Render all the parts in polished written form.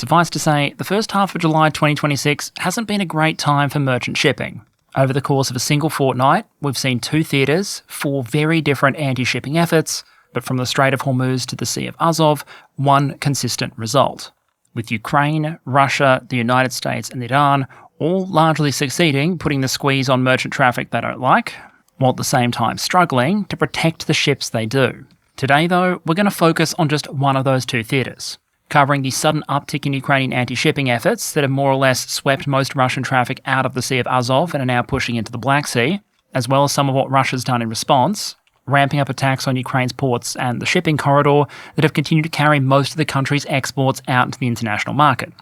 Suffice to say, the first half of July 2026 hasn't been a great time for merchant shipping. Over the course of a single fortnight, we've seen 2 theatres, 4 very different anti-shipping efforts, but from the Strait of Hormuz to the Sea of Azov, one consistent result. With Ukraine, Russia, the United States and Iran all largely succeeding putting the squeeze on merchant traffic they don't like, while at the same time struggling to protect the ships they do. Today though, we're going to focus on just one of those 2 theatres, covering the sudden uptick in Ukrainian anti-shipping efforts that have more or less swept most Russian traffic out of the Sea of Azov and are now pushing into the Black Sea, as well as some of what Russia's done in response, ramping up attacks on Ukraine's ports and the shipping corridor that have continued to carry most of the country's exports out into the international market.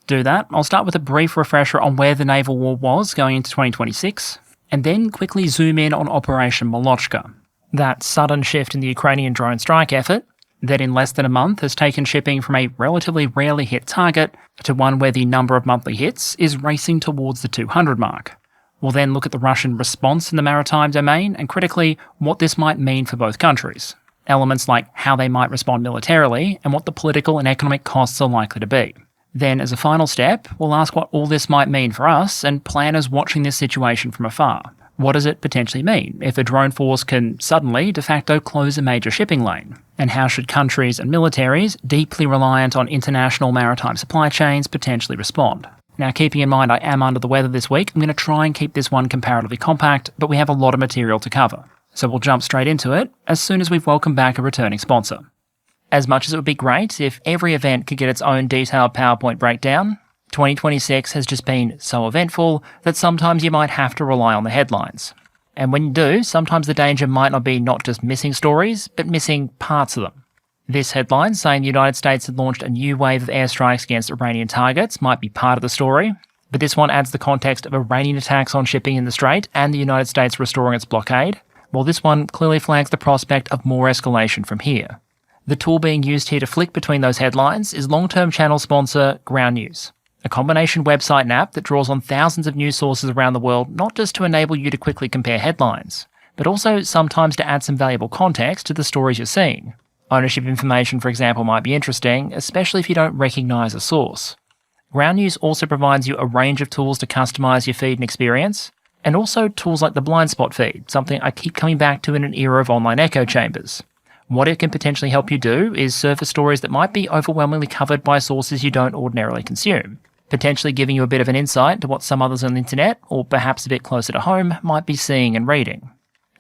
To do that, I'll start with a brief refresher on where the naval war was going into 2026, and then quickly zoom in on Operation Molochka, that sudden shift in the Ukrainian drone strike effort that in less than a month has taken shipping from a relatively rarely hit target to one where the number of monthly hits is racing towards the 200 mark. We'll then look at the Russian response in the maritime domain and critically what this might mean for both countries. Elements like how they might respond militarily and what the political and economic costs are likely to be. Then as a final step, we'll ask what all this might mean for us and planners watching this situation from afar. What does it potentially mean if a drone force can suddenly de facto close a major shipping lane? And how should countries and militaries deeply reliant on international maritime supply chains potentially respond? Now, keeping in mind I am under the weather this week, I'm going to try and keep this one comparatively compact, but we have a lot of material to cover. So we'll jump straight into it as soon as we've welcomed back a returning sponsor. As much as it would be great if every event could get its own detailed PowerPoint breakdown, 2026 has just been so eventful that sometimes you might have to rely on the headlines. And when you do, sometimes the danger might not be not just missing stories, but missing parts of them. This headline saying the United States had launched a new wave of airstrikes against Iranian targets might be part of the story, but this one adds the context of Iranian attacks on shipping in the Strait and the United States restoring its blockade, while this one clearly flags the prospect of more escalation from here. The tool being used here to flick between those headlines is long-term channel sponsor Ground News, a combination website and app that draws on thousands of news sources around the world not just to enable you to quickly compare headlines, but also sometimes to add some valuable context to the stories you're seeing. Ownership information, for example, might be interesting, especially if you don't recognise a source. Ground News also provides you a range of tools to customise your feed and experience, and also tools like the blind spot feed, something I keep coming back to in an era of online echo chambers. What it can potentially help you do is surface stories that might be overwhelmingly covered by sources you don't ordinarily consume, potentially giving you a bit of an insight into what some others on the internet, or perhaps a bit closer to home, might be seeing and reading.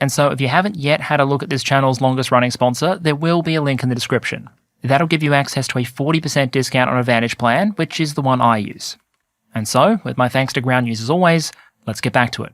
And so if you haven't yet had a look at this channel's longest running sponsor, there will be a link in the description. That'll give you access to a 40% discount on Advantage plan, which is the one I use. And so, with my thanks to Ground News as always, let's get back to it.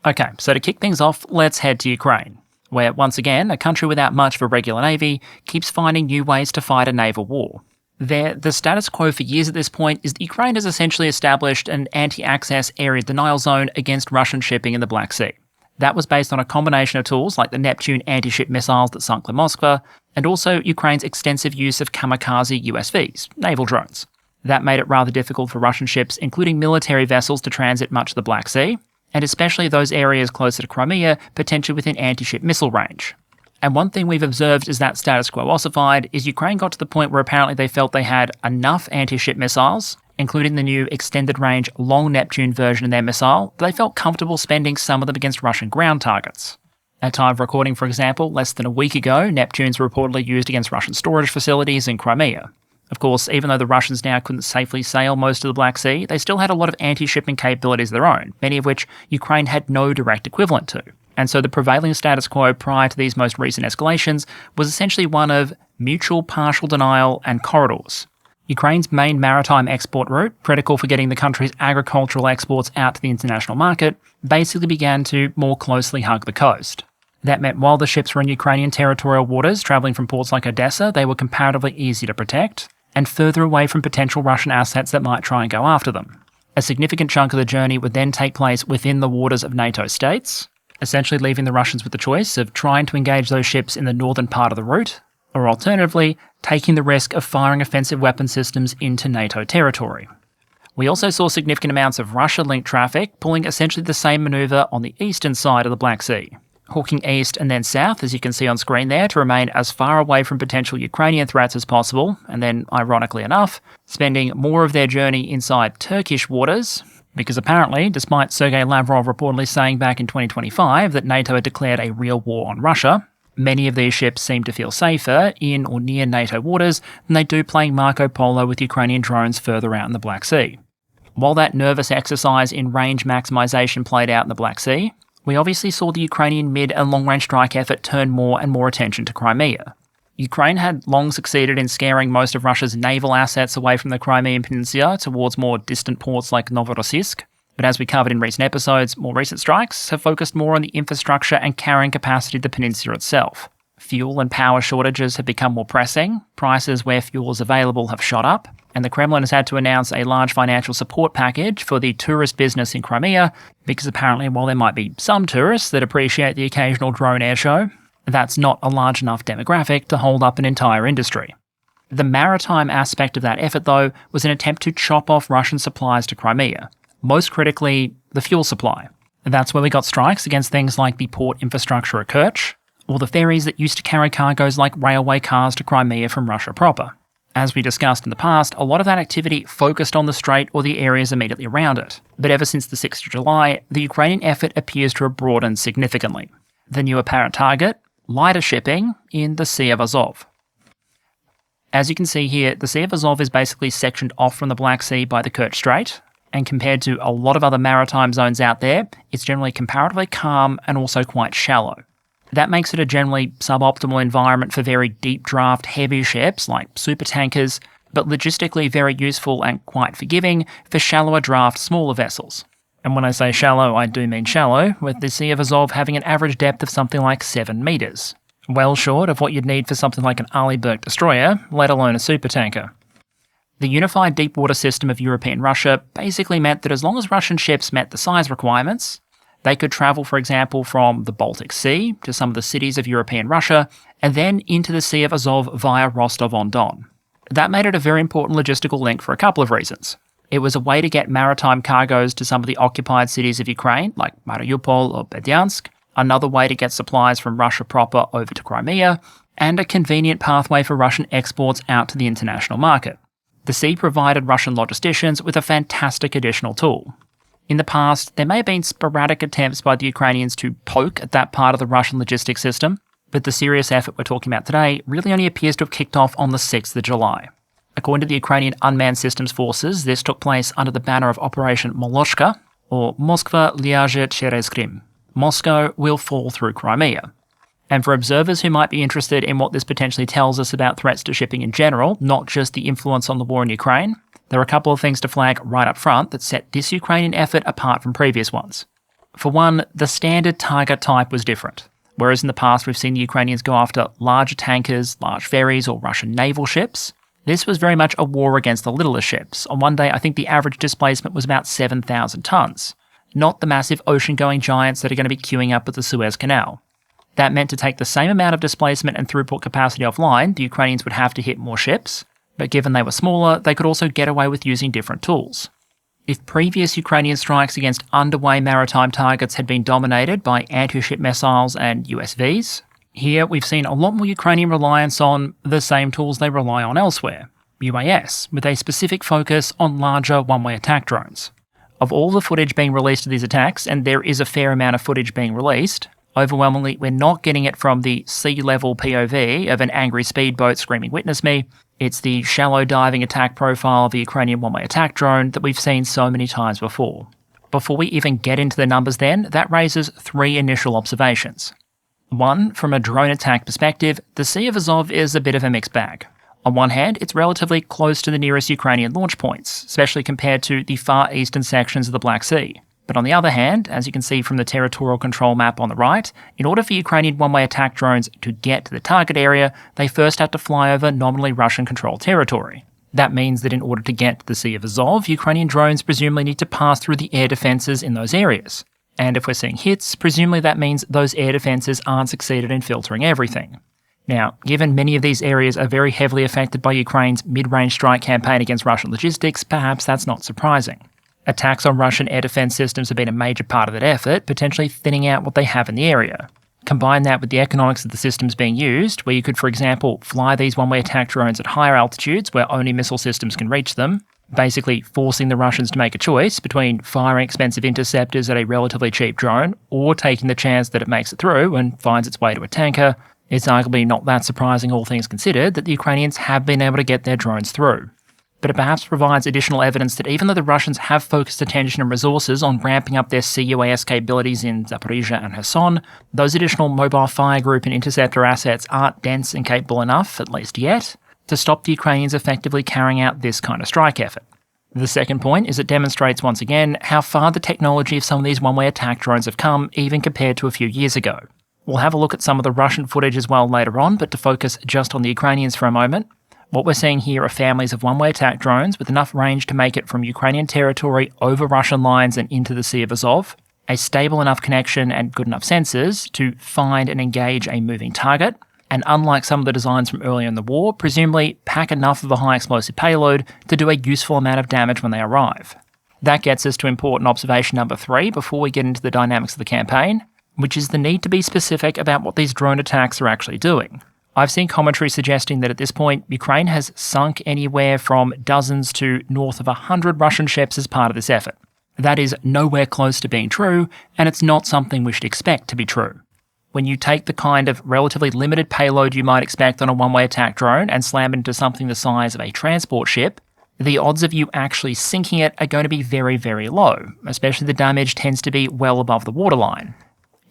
Okay, so to kick things off, let's head to Ukraine, where once again, a country without much of a regular navy keeps finding new ways to fight a naval war. The status quo for years at this point is that Ukraine has essentially established an anti-access area denial zone against Russian shipping in the Black Sea. That was based on a combination of tools like the Neptune anti-ship missiles that sunk the Moskva, and also Ukraine's extensive use of kamikaze USVs, naval drones. That made it rather difficult for Russian ships, including military vessels, to transit much of the Black Sea, and especially those areas closer to Crimea, potentially within anti-ship missile range. And one thing we've observed as that status quo ossified is Ukraine got to the point where apparently they felt they had enough anti-ship missiles, including the new extended-range long Neptune version of their missile, but they felt comfortable spending some of them against Russian ground targets. At time of recording, for example, less than a week ago, Neptunes were reportedly used against Russian storage facilities in Crimea. Of course, even though the Russians now couldn't safely sail most of the Black Sea, they still had a lot of anti-shipping capabilities of their own, many of which Ukraine had no direct equivalent to. And so the prevailing status quo prior to these most recent escalations was essentially one of mutual partial denial and corridors. Ukraine's main maritime export route, critical for getting the country's agricultural exports out to the international market, basically began to more closely hug the coast. That meant while the ships were in Ukrainian territorial waters, travelling from ports like Odessa, they were comparatively easy to protect, and further away from potential Russian assets that might try and go after them. A significant chunk of the journey would then take place within the waters of NATO states, essentially leaving the Russians with the choice of trying to engage those ships in the northern part of the route, or alternatively, taking the risk of firing offensive weapon systems into NATO territory. We also saw significant amounts of Russia-linked traffic pulling essentially the same manoeuvre on the eastern side of the Black Sea. hooking east and then south, as you can see on screen there, to remain as far away from potential Ukrainian threats as possible, and then, ironically enough, spending more of their journey inside Turkish waters, because apparently, despite Sergei Lavrov reportedly saying back in 2025 that NATO had declared a real war on Russia, many of these ships seem to feel safer in or near NATO waters than they do playing Marco Polo with Ukrainian drones further out in the Black Sea. While that nervous exercise in range maximisation played out in the Black Sea, we obviously saw the Ukrainian mid- and long-range strike effort turn more and more attention to Crimea. Ukraine had long succeeded in scaring most of Russia's naval assets away from the Crimean Peninsula towards more distant ports like Novorossiysk, but as we covered in recent episodes, more recent strikes have focused more on the infrastructure and carrying capacity of the peninsula itself. Fuel and power shortages have become more pressing, prices where fuel is available have shot up, and the Kremlin has had to announce a large financial support package for the tourist business in Crimea, because apparently while there might be some tourists that appreciate the occasional drone airshow, that's not a large enough demographic to hold up an entire industry. The maritime aspect of that effort, though, was an attempt to chop off Russian supplies to Crimea, most critically, the fuel supply. That's where we got strikes against things like the port infrastructure at Kerch, or the ferries that used to carry cargoes like railway cars to Crimea from Russia proper. As we discussed in the past, a lot of that activity focused on the strait or the areas immediately around it. But ever since the 6th of July, the Ukrainian effort appears to have broadened significantly. The new apparent target? Lighter shipping in the Sea of Azov. As you can see here, the Sea of Azov is basically sectioned off from the Black Sea by the Kerch Strait, and compared to a lot of other maritime zones out there, it's generally comparatively calm and also quite shallow. That makes it a generally suboptimal environment for very deep draft heavy ships like supertankers, but logistically very useful and quite forgiving for shallower draft smaller vessels. And when I say shallow, I do mean shallow, with the Sea of Azov having an average depth of something like 7 metres. Well short of what you'd need for something like an Arleigh destroyer, let alone a supertanker. The unified deep water system of European Russia basically meant that as long as Russian ships met the size requirements, they could travel, for example, from the Baltic Sea to some of the cities of European Russia, and then into the Sea of Azov via Rostov-on-Don. That made it a very important logistical link for a couple of reasons. It was a way to get maritime cargoes to some of the occupied cities of Ukraine, like Mariupol or Berdyansk, another way to get supplies from Russia proper over to Crimea, and a convenient pathway for Russian exports out to the international market. The sea provided Russian logisticians with a fantastic additional tool. In the past, there may have been sporadic attempts by the Ukrainians to poke at that part of the Russian logistics system, but the serious effort we're talking about today really only appears to have kicked off on the 6th of July. According to the Ukrainian Unmanned Systems Forces, this took place under the banner of Operation Moloshka, or Moskva ляжет через Крым. Moscow will fall through Crimea. And for observers who might be interested in what this potentially tells us about threats to shipping in general, not just the influence on the war in Ukraine, there are a couple of things to flag right up front that set this Ukrainian effort apart from previous ones. For one, the standard target type was different. Whereas in the past we've seen the Ukrainians go after larger tankers, large ferries, or Russian naval ships, this was very much a war against the littler ships. On one day, I think the average displacement was about 7,000 tonnes, not the massive ocean-going giants that are going to be queuing up at the Suez Canal. That meant to take the same amount of displacement and throughput capacity offline, the Ukrainians would have to hit more ships, but given they were smaller, they could also get away with using different tools. If previous Ukrainian strikes against underway maritime targets had been dominated by anti-ship missiles and USVs, here we've seen a lot more Ukrainian reliance on the same tools they rely on elsewhere, UAS, with a specific focus on larger one-way attack drones. Of all the footage being released of these attacks, and there is a fair amount of footage being released, overwhelmingly we're not getting it from the sea-level POV of an angry speedboat screaming "witness me." It's the shallow diving attack profile of the Ukrainian one-way attack drone that we've seen so many times before. Before we even get into the numbers then, that raises 3 initial observations. 1, from a drone attack perspective, the Sea of Azov is a bit of a mixed bag. On one hand, it's relatively close to the nearest Ukrainian launch points, especially compared to the far eastern sections of the Black Sea. But on the other hand, as you can see from the territorial control map on the right, in order for Ukrainian one-way attack drones to get to the target area, they first have to fly over nominally Russian-controlled territory. That means that in order to get to the Sea of Azov, Ukrainian drones presumably need to pass through the air defences in those areas. And if we're seeing hits, presumably that means those air defences aren't succeeded in filtering everything. Now, given many of these areas are very heavily affected by Ukraine's mid-range strike campaign against Russian logistics, perhaps that's not surprising. Attacks on Russian air defense systems have been a major part of that effort, potentially thinning out what they have in the area. Combine that with the economics of the systems being used, where you could, for example, fly these one-way attack drones at higher altitudes where only missile systems can reach them, basically forcing the Russians to make a choice between firing expensive interceptors at a relatively cheap drone or taking the chance that it makes it through and finds its way to a tanker. It's arguably not that surprising, all things considered, that the Ukrainians have been able to get their drones through. But it perhaps provides additional evidence that even though the Russians have focused attention and resources on ramping up their CUAS capabilities in Zaporizhia and Kherson, those additional mobile fire group and interceptor assets aren't dense and capable enough, at least yet, to stop the Ukrainians effectively carrying out this kind of strike effort. The second point is it demonstrates once again how far the technology of some of these one-way attack drones have come, even compared to a few years ago. We'll have a look at some of the Russian footage as well later on, but to focus just on the Ukrainians for a moment, what we're seeing here are families of one-way attack drones with enough range to make it from Ukrainian territory over Russian lines and into the Sea of Azov, a stable enough connection and good enough sensors to find and engage a moving target, and unlike some of the designs from earlier in the war, presumably pack enough of a high explosive payload to do a useful amount of damage when they arrive. That gets us to important observation number 3 before we get into the dynamics of the campaign, which is the need to be specific about what these drone attacks are actually doing. I've seen commentary suggesting that at this point, Ukraine has sunk anywhere from dozens to north of 100 Russian ships as part of this effort. That is nowhere close to being true, and it's not something we should expect to be true. When you take the kind of relatively limited payload you might expect on a one-way attack drone and slam it into something the size of a transport ship, the odds of you actually sinking it are going to be very, very low, especially the damage tends to be well above the waterline.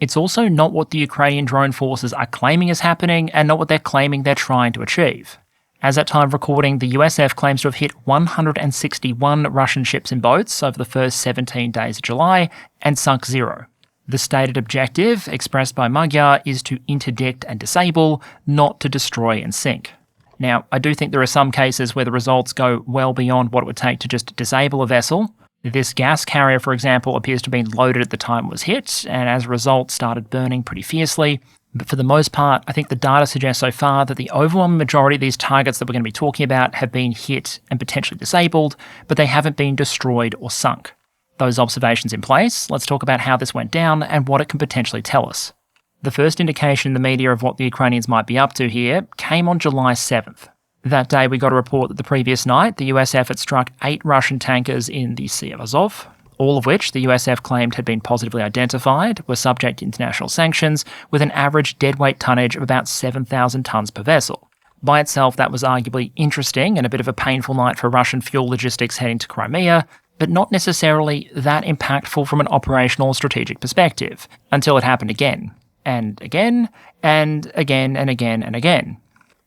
It's also not what the Ukrainian drone forces are claiming is happening and not what they're claiming they're trying to achieve. As at time of recording, the USF claims to have hit 161 Russian ships and boats over the first 17 days of July and sunk 0. The stated objective, expressed by Magyar, is to interdict and disable, not to destroy and sink. Now, I do think there are some cases where the results go well beyond what it would take to just disable a vessel. This gas carrier, for example, appears to have been loaded at the time it was hit, and as a result started burning pretty fiercely. But for the most part, I think the data suggests so far that the overwhelming majority of these targets that we're going to be talking about have been hit and potentially disabled, but they haven't been destroyed or sunk. Those observations in place, let's talk about how this went down and what it can potentially tell us. The first indication in the media of what the Ukrainians might be up to here came on July 7th. That day we got a report that the previous night the USF had struck 8 Russian tankers in the Sea of Azov, all of which the USF claimed had been positively identified, were subject to international sanctions, with an average deadweight tonnage of about 7,000 tonnes per vessel. By itself, that was arguably interesting and a bit of a painful night for Russian fuel logistics heading to Crimea, but not necessarily that impactful from an operational or strategic perspective, until it happened again, and again, and again, and again, and again.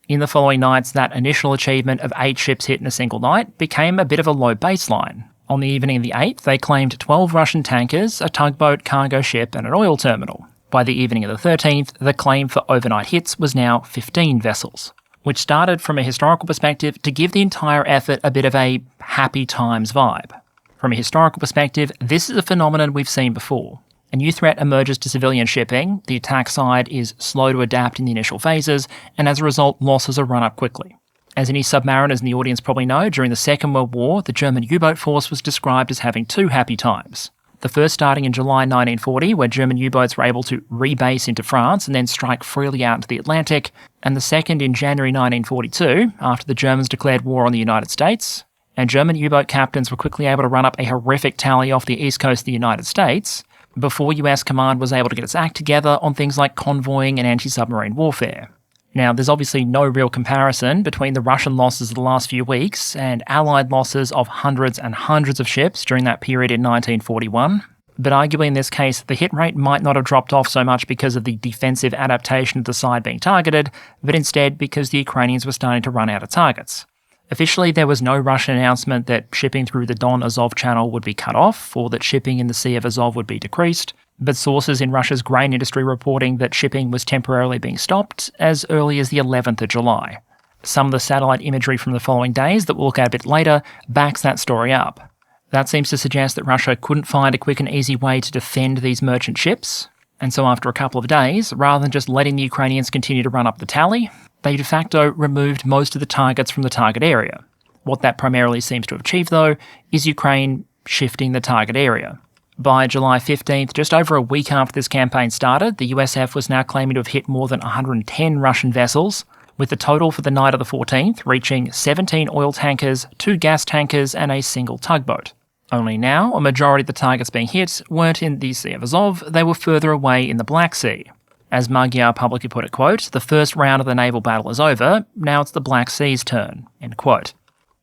In the following nights, that initial achievement of 8 ships hit in a single night became a bit of a low baseline. On the evening of the 8th, they claimed 12 Russian tankers, a tugboat, cargo ship, and an oil terminal. By the evening of the 13th, the claim for overnight hits was now 15 vessels, which started from a historical perspective to give the entire effort a bit of a happy times vibe. From a historical perspective, this is a phenomenon we've seen before. A new threat emerges to civilian shipping, the attack side is slow to adapt in the initial phases, and as a result, losses are run up quickly. As any submariners in the audience probably know, during the Second World War, the German U-boat force was described as having 2 happy times. The first starting in July 1940, where German U-boats were able to rebase into France and then strike freely out into the Atlantic, and the second in January 1942, after the Germans declared war on the United States, and German U-boat captains were quickly able to run up a horrific tally off the east coast of the United States, before US command was able to get its act together on things like convoying and anti-submarine warfare. Now, there's obviously no real comparison between the Russian losses of the last few weeks and Allied losses of hundreds and hundreds of ships during that period in 1941, but arguably in this case, the hit rate might not have dropped off so much because of the defensive adaptation of the side being targeted, but instead because the Ukrainians were starting to run out of targets. Officially, there was no Russian announcement that shipping through the Don-Azov channel would be cut off or that shipping in the Sea of Azov would be decreased, but sources in Russia's grain industry reporting that shipping was temporarily being stopped as early as the 11th of July. Some of the satellite imagery from the following days that we'll look at a bit later backs that story up. That seems to suggest that Russia couldn't find a quick and easy way to defend these merchant ships, and so after a couple of days, rather than just letting the Ukrainians continue to run up the tally, they de facto removed most of the targets from the target area. What that primarily seems to have achieved, though, is Ukraine shifting the target area. By July 15th, just over a week after this campaign started, the USF was now claiming to have hit more than 110 Russian vessels, with the total for the night of the 14th reaching 17 oil tankers, 2 gas tankers, and a single tugboat. Only now, a majority of the targets being hit weren't in the Sea of Azov, they were further away in the Black Sea. As Magyar publicly put it, quote, "The first round of the naval battle is over, now it's the Black Sea's turn," end quote.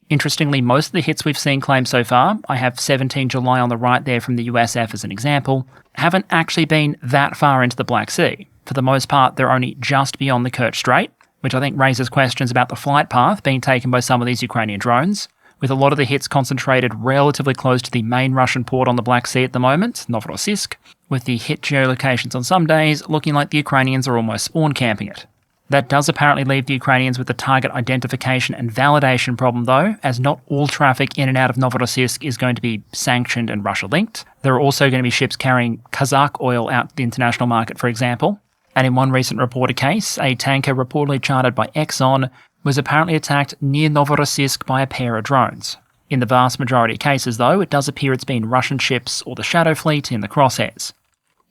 Interestingly, most of the hits we've seen claimed so far, I have 17 July on the right there from the USF as an example, haven't actually been that far into the Black Sea. For the most part, they're only just beyond the Kerch Strait, which I think raises questions about the flight path being taken by some of these Ukrainian drones, with a lot of the hits concentrated relatively close to the main Russian port on the Black Sea at the moment, Novorossiysk, with the hit geolocations on some days looking like the Ukrainians are almost spawn camping it. That does apparently leave the Ukrainians with the target identification and validation problem though, as not all traffic in and out of Novorossiysk is going to be sanctioned and Russia-linked. There are also going to be ships carrying Kazakh oil out to the international market, for example. And in one recent reported case, a tanker reportedly chartered by Exxon was apparently attacked near Novorossiysk by a pair of drones. In the vast majority of cases though, it does appear it's been Russian ships or the Shadow Fleet in the crosshairs.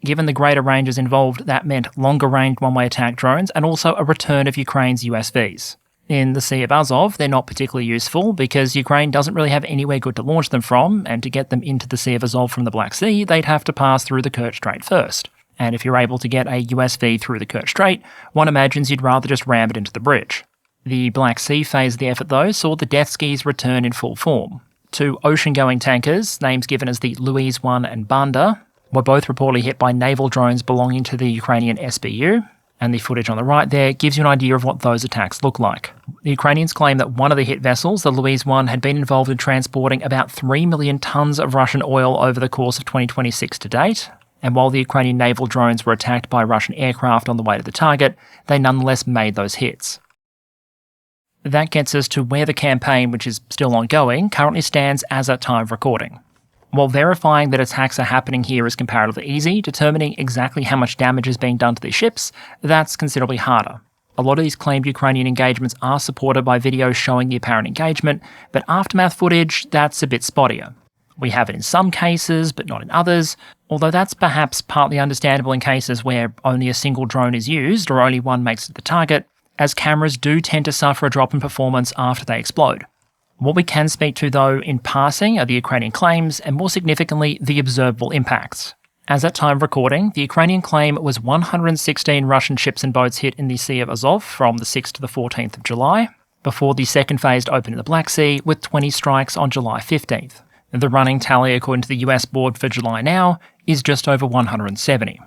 Given the greater ranges involved, that meant longer-range one-way attack drones and also a return of Ukraine's USVs. In the Sea of Azov, they're not particularly useful because Ukraine doesn't really have anywhere good to launch them from, and to get them into the Sea of Azov from the Black Sea, they'd have to pass through the Kerch Strait first. And if you're able to get a USV through the Kerch Strait, one imagines you'd rather just ram it into the bridge. The Black Sea phase of the effort, though, saw the Death Skis return in full form. 2 ocean-going tankers, names given as the Louise 1 and Banda, were both reportedly hit by naval drones belonging to the Ukrainian SBU, and the footage on the right there gives you an idea of what those attacks look like. The Ukrainians claim that one of the hit vessels, the Louise 1, had been involved in transporting about 3 million tonnes of Russian oil over the course of 2026 to date, and while the Ukrainian naval drones were attacked by Russian aircraft on the way to the target, they nonetheless made those hits. That gets us to where the campaign, which is still ongoing, currently stands as at time of recording. While verifying that attacks are happening here is comparatively easy, determining exactly how much damage is being done to these ships, that's considerably harder. A lot of these claimed Ukrainian engagements are supported by videos showing the apparent engagement, but aftermath footage, that's a bit spottier. We have it in some cases, but not in others, although that's perhaps partly understandable in cases where only a single drone is used or only one makes it the target, as cameras do tend to suffer a drop in performance after they explode. What we can speak to, though, in passing are the Ukrainian claims and, more significantly, the observable impacts. As at time of recording, the Ukrainian claim was 116 Russian ships and boats hit in the Sea of Azov from the 6th to the 14th of July, before the second phase to open in the Black Sea, with 20 strikes on July 15th. The running tally, according to the US board for July now, is just over 170.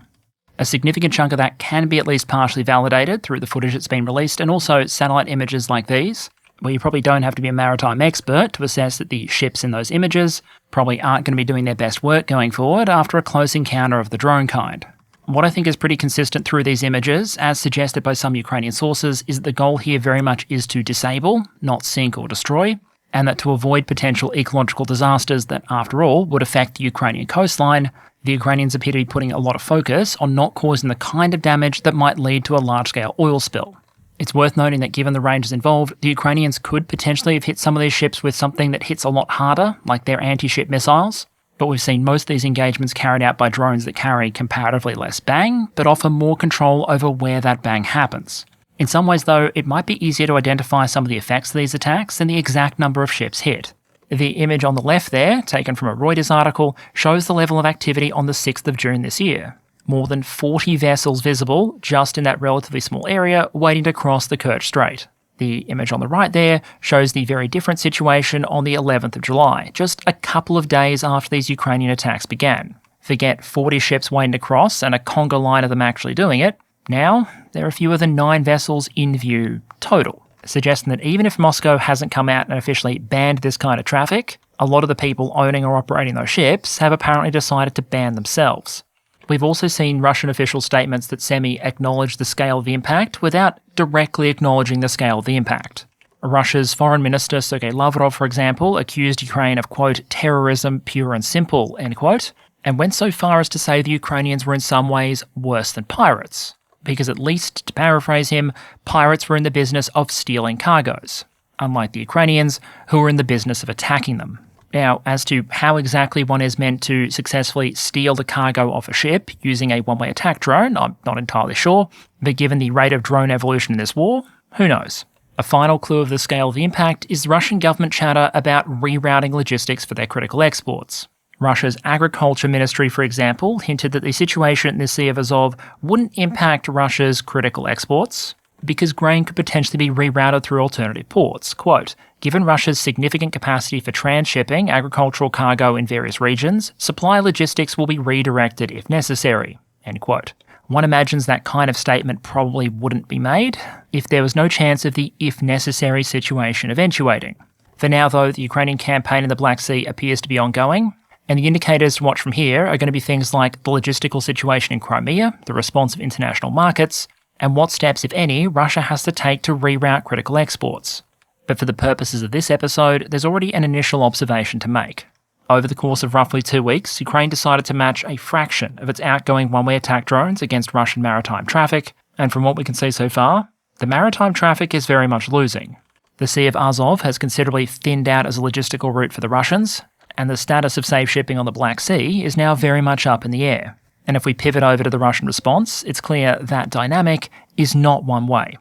A significant chunk of that can be at least partially validated through the footage that's been released, and also satellite images like these, where you probably don't have to be a maritime expert to assess that the ships in those images probably aren't going to be doing their best work going forward after a close encounter of the drone kind. What I think is pretty consistent through these images, as suggested by some Ukrainian sources, is that the goal here very much is to disable, not sink or destroy, and that to avoid potential ecological disasters that, after all, would affect the Ukrainian coastline, the Ukrainians appear to be putting a lot of focus on not causing the kind of damage that might lead to a large-scale oil spill. It's worth noting that given the ranges involved, the Ukrainians could potentially have hit some of these ships with something that hits a lot harder, like their anti-ship missiles, but we've seen most of these engagements carried out by drones that carry comparatively less bang, but offer more control over where that bang happens. In some ways, though, it might be easier to identify some of the effects of these attacks than the exact number of ships hit. The image on the left there, taken from a Reuters article, shows the level of activity on the 6th of June this year. More than 40 vessels visible just in that relatively small area waiting to cross the Kerch Strait. The image on the right there shows the very different situation on the 11th of July, just a couple of days after these Ukrainian attacks began. Forget 40 ships waiting to cross and a conga line of them actually doing it. Now, there are fewer than 9 vessels in view total, suggesting that even if Moscow hasn't come out and officially banned this kind of traffic, a lot of the people owning or operating those ships have apparently decided to ban themselves. We've also seen Russian official statements that semi-acknowledge the scale of the impact without directly acknowledging the scale of the impact. Russia's Foreign Minister Sergei Lavrov, for example, accused Ukraine of, quote, terrorism pure and simple, end quote, and went so far as to say the Ukrainians were in some ways worse than pirates, because at least, to paraphrase him, pirates were in the business of stealing cargoes, unlike the Ukrainians, who were in the business of attacking them. Now, as to how exactly one is meant to successfully steal the cargo off a ship using a one-way attack drone, I'm not entirely sure, but given the rate of drone evolution in this war, who knows? A final clue of the scale of the impact is the Russian government chatter about rerouting logistics for their critical exports. Russia's agriculture ministry, for example, hinted that the situation in the Sea of Azov wouldn't impact Russia's critical exports, because grain could potentially be rerouted through alternative ports. Quote, given Russia's significant capacity for transshipping agricultural cargo in various regions, supply logistics will be redirected if necessary. End quote. One imagines that kind of statement probably wouldn't be made if there was no chance of the if necessary situation eventuating. For now, though, the Ukrainian campaign in the Black Sea appears to be ongoing, and the indicators to watch from here are going to be things like the logistical situation in Crimea, the response of international markets, and what steps, if any, Russia has to take to reroute critical exports. But for the purposes of this episode, there's already an initial observation to make. Over the course of roughly 2 weeks, Ukraine decided to match a fraction of its outgoing one-way attack drones against Russian maritime traffic, and from what we can see so far, the maritime traffic is very much losing. The Sea of Azov has considerably thinned out as a logistical route for the Russians, and the status of safe shipping on the Black Sea is now very much up in the air. And if we pivot over to the Russian response, it's clear that dynamic is not one way.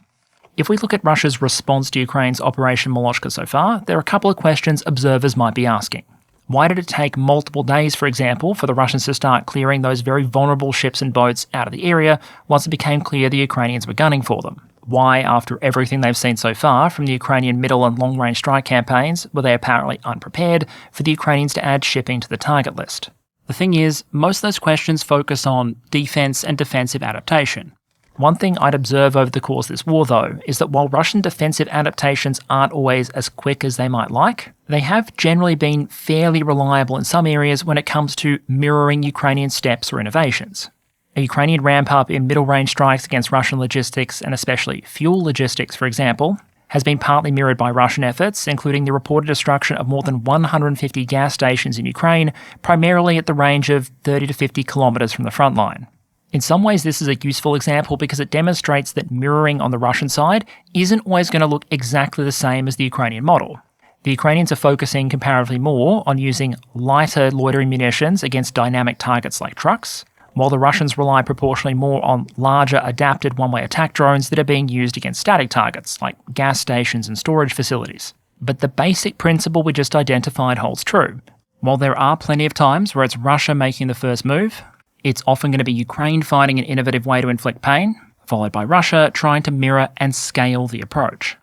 If we look at Russia's response to Ukraine's Operation Molochka so far, there are a couple of questions observers might be asking. Why did it take multiple days, for example, for the Russians to start clearing those very vulnerable ships and boats out of the area once it became clear the Ukrainians were gunning for them? Why, after everything they've seen so far from the Ukrainian middle and long-range strike campaigns, were they apparently unprepared for the Ukrainians to add shipping to the target list? The thing is, most of those questions focus on defense and defensive adaptation. One thing I'd observe over the course of this war, though, is that while Russian defensive adaptations aren't always as quick as they might like, they have generally been fairly reliable in some areas when it comes to mirroring Ukrainian steps or innovations. A Ukrainian ramp-up in middle-range strikes against Russian logistics, and especially fuel logistics, for example, has been partly mirrored by Russian efforts, including the reported destruction of more than 150 gas stations in Ukraine, primarily at the range of 30 to 50 kilometers from the front line. In some ways, this is a useful example because it demonstrates that mirroring on the Russian side isn't always going to look exactly the same as the Ukrainian model. The Ukrainians are focusing comparatively more on using lighter loitering munitions against dynamic targets like trucks, while the Russians rely proportionally more on larger adapted one-way attack drones that are being used against static targets like gas stations and storage facilities. But the basic principle we just identified holds true. While there are plenty of times where it's Russia making the first move, it's often going to be Ukraine finding an innovative way to inflict pain, followed by Russia trying to mirror and scale the approach.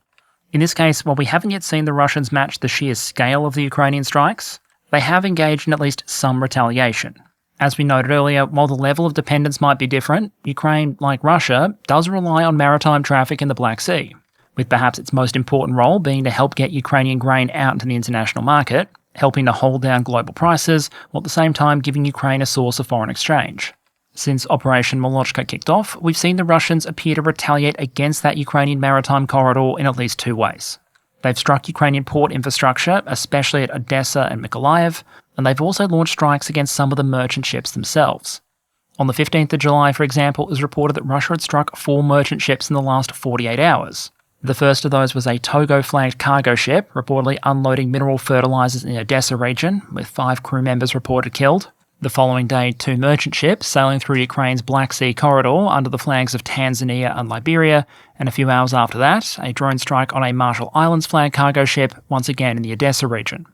In this case, while we haven't yet seen the Russians match the sheer scale of the Ukrainian strikes, they have engaged in at least some retaliation. As we noted earlier, while the level of dependence might be different, Ukraine, like Russia, does rely on maritime traffic in the Black Sea, with perhaps its most important role being to help get Ukrainian grain out into the international market, helping to hold down global prices, while at the same time giving Ukraine a source of foreign exchange. Since Operation Molochka kicked off, we've seen the Russians appear to retaliate against that Ukrainian maritime corridor in at least 2 ways. They've struck Ukrainian port infrastructure, especially at Odessa and Mykolaiv, and they've also launched strikes against some of the merchant ships themselves. On the 15th of July, for example, it was reported that Russia had struck 4 merchant ships in the last 48 hours. The first of those was a Togo-flagged cargo ship, reportedly unloading mineral fertilizers in the Odessa region, with 5 crew members reported killed. The following day, 2 merchant ships sailing through Ukraine's Black Sea corridor under the flags of Tanzania and Liberia, and a few hours after that, a drone strike on a Marshall Islands flag cargo ship, once again in the Odessa region.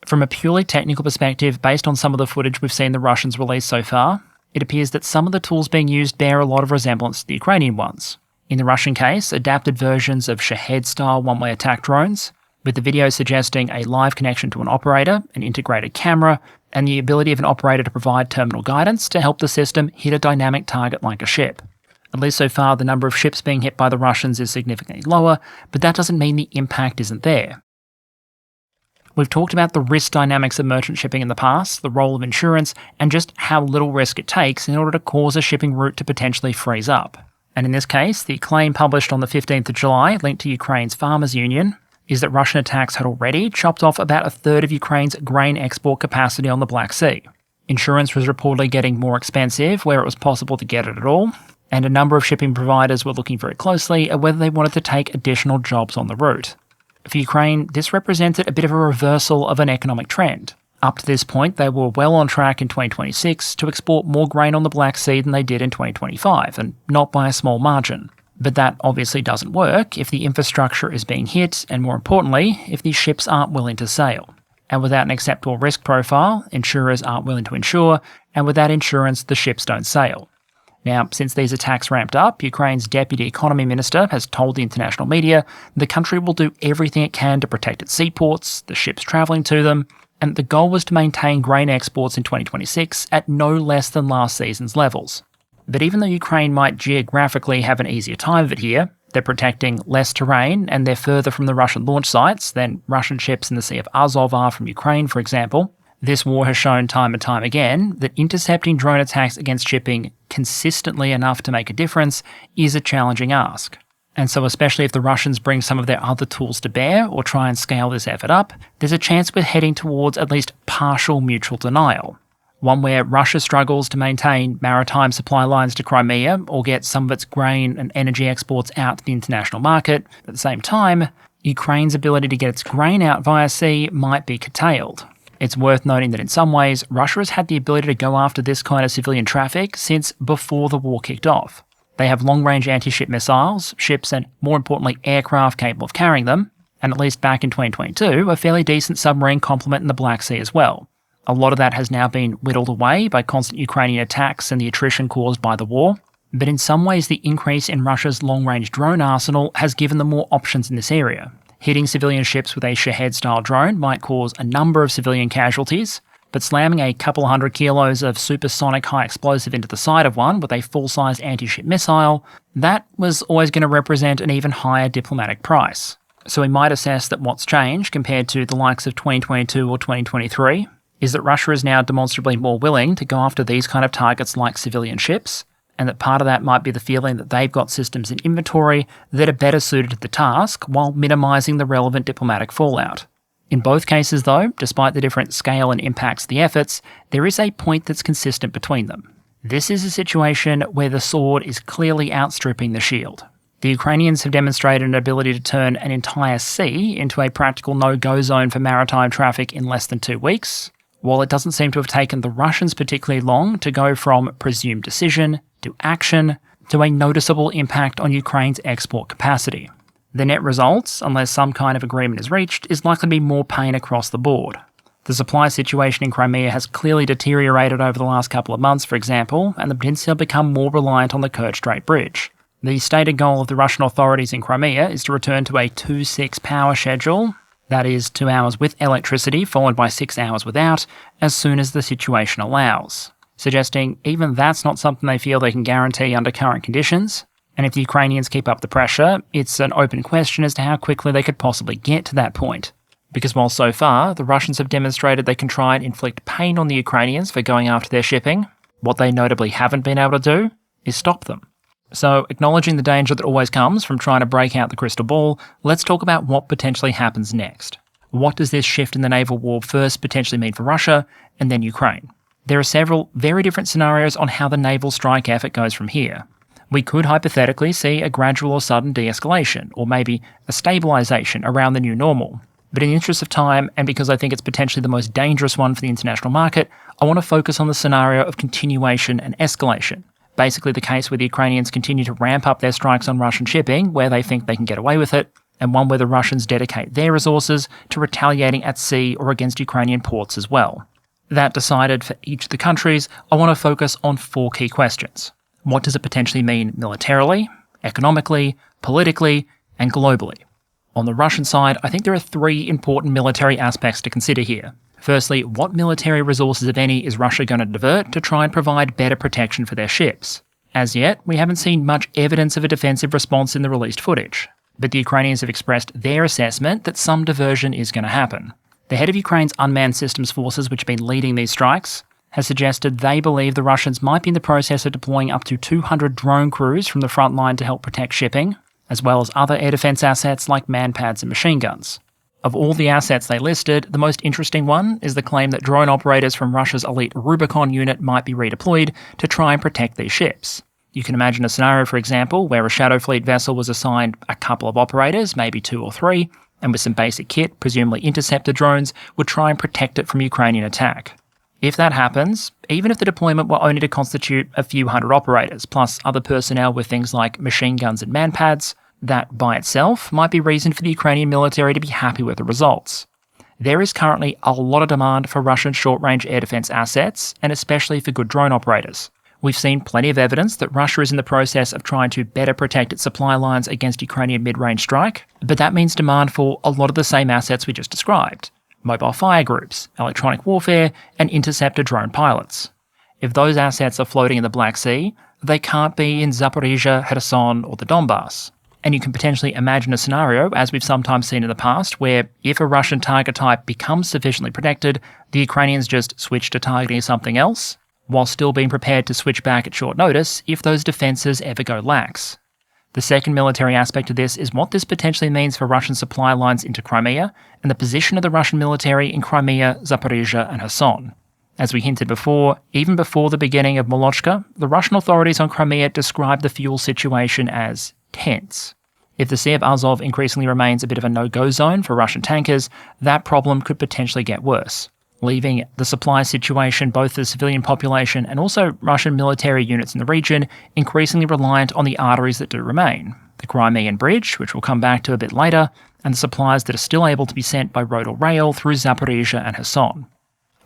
From a purely technical perspective, based on some of the footage we've seen the Russians release so far, it appears that some of the tools being used bear a lot of resemblance to the Ukrainian ones. In the Russian case, adapted versions of Shahed-style one-way attack drones, with the video suggesting a live connection to an operator, an integrated camera, and the ability of an operator to provide terminal guidance to help the system hit a dynamic target like a ship. At least so far, the number of ships being hit by the Russians is significantly lower, but that doesn't mean the impact isn't there. We've talked about the risk dynamics of merchant shipping in the past, the role of insurance, and just how little risk it takes in order to cause a shipping route to potentially freeze up. And in this case, the claim published on the 15th of July, linked to Ukraine's Farmers Union, is that Russian attacks had already chopped off about a third of Ukraine's grain export capacity on the Black Sea. Insurance was reportedly getting more expensive where it was possible to get it at all, and a number of shipping providers were looking very closely at whether they wanted to take additional jobs on the route. For Ukraine, this represented a bit of a reversal of an economic trend. Up to this point, they were well on track in 2026 to export more grain on the Black Sea than they did in 2025, and not by a small margin. But that obviously doesn't work if the infrastructure is being hit, and more importantly, if these ships aren't willing to sail. And without an acceptable risk profile, insurers aren't willing to insure, and without insurance, the ships don't sail. Now, since these attacks ramped up, Ukraine's Deputy Economy Minister has told the international media the country will do everything it can to protect its seaports, the ships travelling to them, and the goal was to maintain grain exports in 2026 at no less than last season's levels. But even though Ukraine might geographically have an easier time of it here, they're protecting less terrain and they're further from the Russian launch sites than Russian ships in the Sea of Azov are from Ukraine, for example. This war has shown time and time again that intercepting drone attacks against shipping consistently enough to make a difference is a challenging ask. And so especially if the Russians bring some of their other tools to bear or try and scale this effort up, there's a chance we're heading towards at least partial mutual denial. One where Russia struggles to maintain maritime supply lines to Crimea or get some of its grain and energy exports out to the international market. At the same time, Ukraine's ability to get its grain out via sea might be curtailed. It's worth noting that in some ways, Russia has had the ability to go after this kind of civilian traffic since before the war kicked off. They have long-range anti-ship missiles, ships and, more importantly, aircraft capable of carrying them, and at least back in 2022, a fairly decent submarine complement in the Black Sea as well. A lot of that has now been whittled away by constant Ukrainian attacks and the attrition caused by the war, but in some ways the increase in Russia's long-range drone arsenal has given them more options in this area. Hitting civilian ships with a Shahed-style drone might cause a number of civilian casualties, but slamming a couple hundred kilos of supersonic high explosive into the side of one with a full-sized anti-ship missile, that was always going to represent an even higher diplomatic price. So we might assess that what's changed compared to the likes of 2022 or 2023 is that Russia is now demonstrably more willing to go after these kind of targets like civilian ships, and that part of that might be the feeling that they've got systems in inventory that are better suited to the task while minimising the relevant diplomatic fallout. In both cases, though, despite the different scale and impacts of the efforts, there is a point that's consistent between them. This is a situation where the sword is clearly outstripping the shield. The Ukrainians have demonstrated an ability to turn an entire sea into a practical no-go zone for maritime traffic in less than 2 weeks, while it doesn't seem to have taken the Russians particularly long to go from presumed decision to action to a noticeable impact on Ukraine's export capacity. The net results, unless some kind of agreement is reached, is likely to be more pain across the board. The supply situation in Crimea has clearly deteriorated over the last couple of months, for example, and the peninsula have become more reliant on the Kerch Strait Bridge. The stated goal of the Russian authorities in Crimea is to return to a 2-6 power schedule, that is 2 hours with electricity followed by 6 hours without, as soon as the situation allows, suggesting even that's not something they feel they can guarantee under current conditions. And if the Ukrainians keep up the pressure, it's an open question as to how quickly they could possibly get to that point. Because while so far, the Russians have demonstrated they can try and inflict pain on the Ukrainians for going after their shipping, what they notably haven't been able to do is stop them. So, acknowledging the danger that always comes from trying to break out the crystal ball, let's talk about what potentially happens next. What does this shift in the naval war first potentially mean for Russia, and then Ukraine? There are several very different scenarios on how the naval strike effort goes from here. We could hypothetically see a gradual or sudden de-escalation, or maybe a stabilisation around the new normal. But in the interest of time, and because I think it's potentially the most dangerous one for the international market, I want to focus on the scenario of continuation and escalation. Basically the case where the Ukrainians continue to ramp up their strikes on Russian shipping, where they think they can get away with it, and one where the Russians dedicate their resources to retaliating at sea or against Ukrainian ports as well. That decided for each of the countries, I want to focus on 4 key questions. What does it potentially mean militarily, economically, politically, and globally? On the Russian side, I think there are 3 important military aspects to consider here. Firstly, what military resources, if any, is Russia going to divert to try and provide better protection for their ships? As yet, we haven't seen much evidence of a defensive response in the released footage, but the Ukrainians have expressed their assessment that some diversion is going to happen. The head of Ukraine's unmanned systems forces, which have been leading these strikes, has suggested they believe the Russians might be in the process of deploying up to 200 drone crews from the front line to help protect shipping, as well as other air defence assets like manpads and machine guns. Of all the assets they listed, the most interesting one is the claim that drone operators from Russia's elite Rubicon unit might be redeployed to try and protect these ships. You can imagine a scenario, for example, where a Shadow Fleet vessel was assigned a couple of operators, maybe 2 or 3, and with some basic kit, presumably interceptor drones, would try and protect it from Ukrainian attack. If that happens, even if the deployment were only to constitute a few hundred operators, plus other personnel with things like machine guns and manpads, that by itself might be reason for the Ukrainian military to be happy with the results. There is currently a lot of demand for Russian short-range air defense assets, and especially for good drone operators. We've seen plenty of evidence that Russia is in the process of trying to better protect its supply lines against Ukrainian mid-range strike, but that means demand for a lot of the same assets we just described: mobile fire groups, electronic warfare, and interceptor drone pilots. If those assets are floating in the Black Sea, they can't be in Zaporizhia, Kherson, or the Donbass. And you can potentially imagine a scenario, as we've sometimes seen in the past, where if a Russian target type becomes sufficiently protected, the Ukrainians just switch to targeting something else, while still being prepared to switch back at short notice if those defences ever go lax. The second military aspect of this is what this potentially means for Russian supply lines into Crimea and the position of the Russian military in Crimea, Zaporizhia, and Kherson. As we hinted before, even before the beginning of Molochka, the Russian authorities on Crimea described the fuel situation as tense. If the Sea of Azov increasingly remains a bit of a no-go zone for Russian tankers, that problem could potentially get worse, leaving the supply situation, both for the civilian population and also Russian military units in the region, increasingly reliant on the arteries that do remain: the Crimean bridge, which we'll come back to a bit later, and the supplies that are still able to be sent by road or rail through Zaporizhia and Kherson.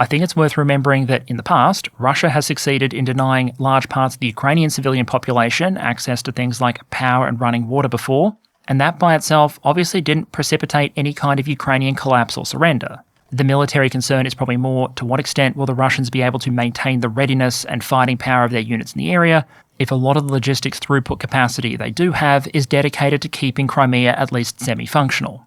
I think it's worth remembering that in the past, Russia has succeeded in denying large parts of the Ukrainian civilian population access to things like power and running water before, and that by itself obviously didn't precipitate any kind of Ukrainian collapse or surrender. The military concern is probably more to what extent will the Russians be able to maintain the readiness and fighting power of their units in the area if a lot of the logistics throughput capacity they do have is dedicated to keeping Crimea at least semi-functional.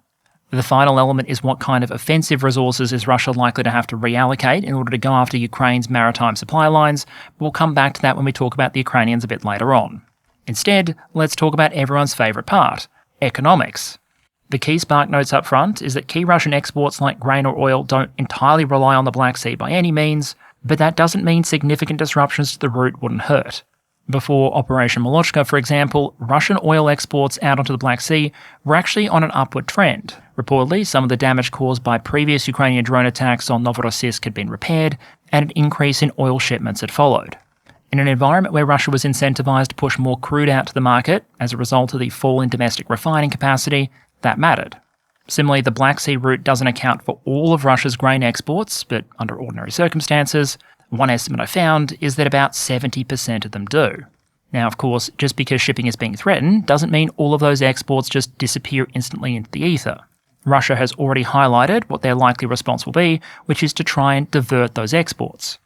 The final element is what kind of offensive resources is Russia likely to have to reallocate in order to go after Ukraine's maritime supply lines. We'll come back to that when we talk about the Ukrainians a bit later on. Instead, let's talk about everyone's favourite part: economics. The key spark notes up front is that key Russian exports like grain or oil don't entirely rely on the Black Sea by any means, but that doesn't mean significant disruptions to the route wouldn't hurt. Before Operation Molochka, for example, Russian oil exports out onto the Black Sea were actually on an upward trend. Reportedly, some of the damage caused by previous Ukrainian drone attacks on Novorossiysk had been repaired, and an increase in oil shipments had followed. In an environment where Russia was incentivized to push more crude out to the market as a result of the fall in domestic refining capacity, that mattered. Similarly, the Black Sea route doesn't account for all of Russia's grain exports, but under ordinary circumstances, one estimate I found is that about 70% of them do. Now, of course, just because shipping is being threatened doesn't mean all of those exports just disappear instantly into the ether. Russia has already highlighted what their likely response will be, which is to try and divert those exports.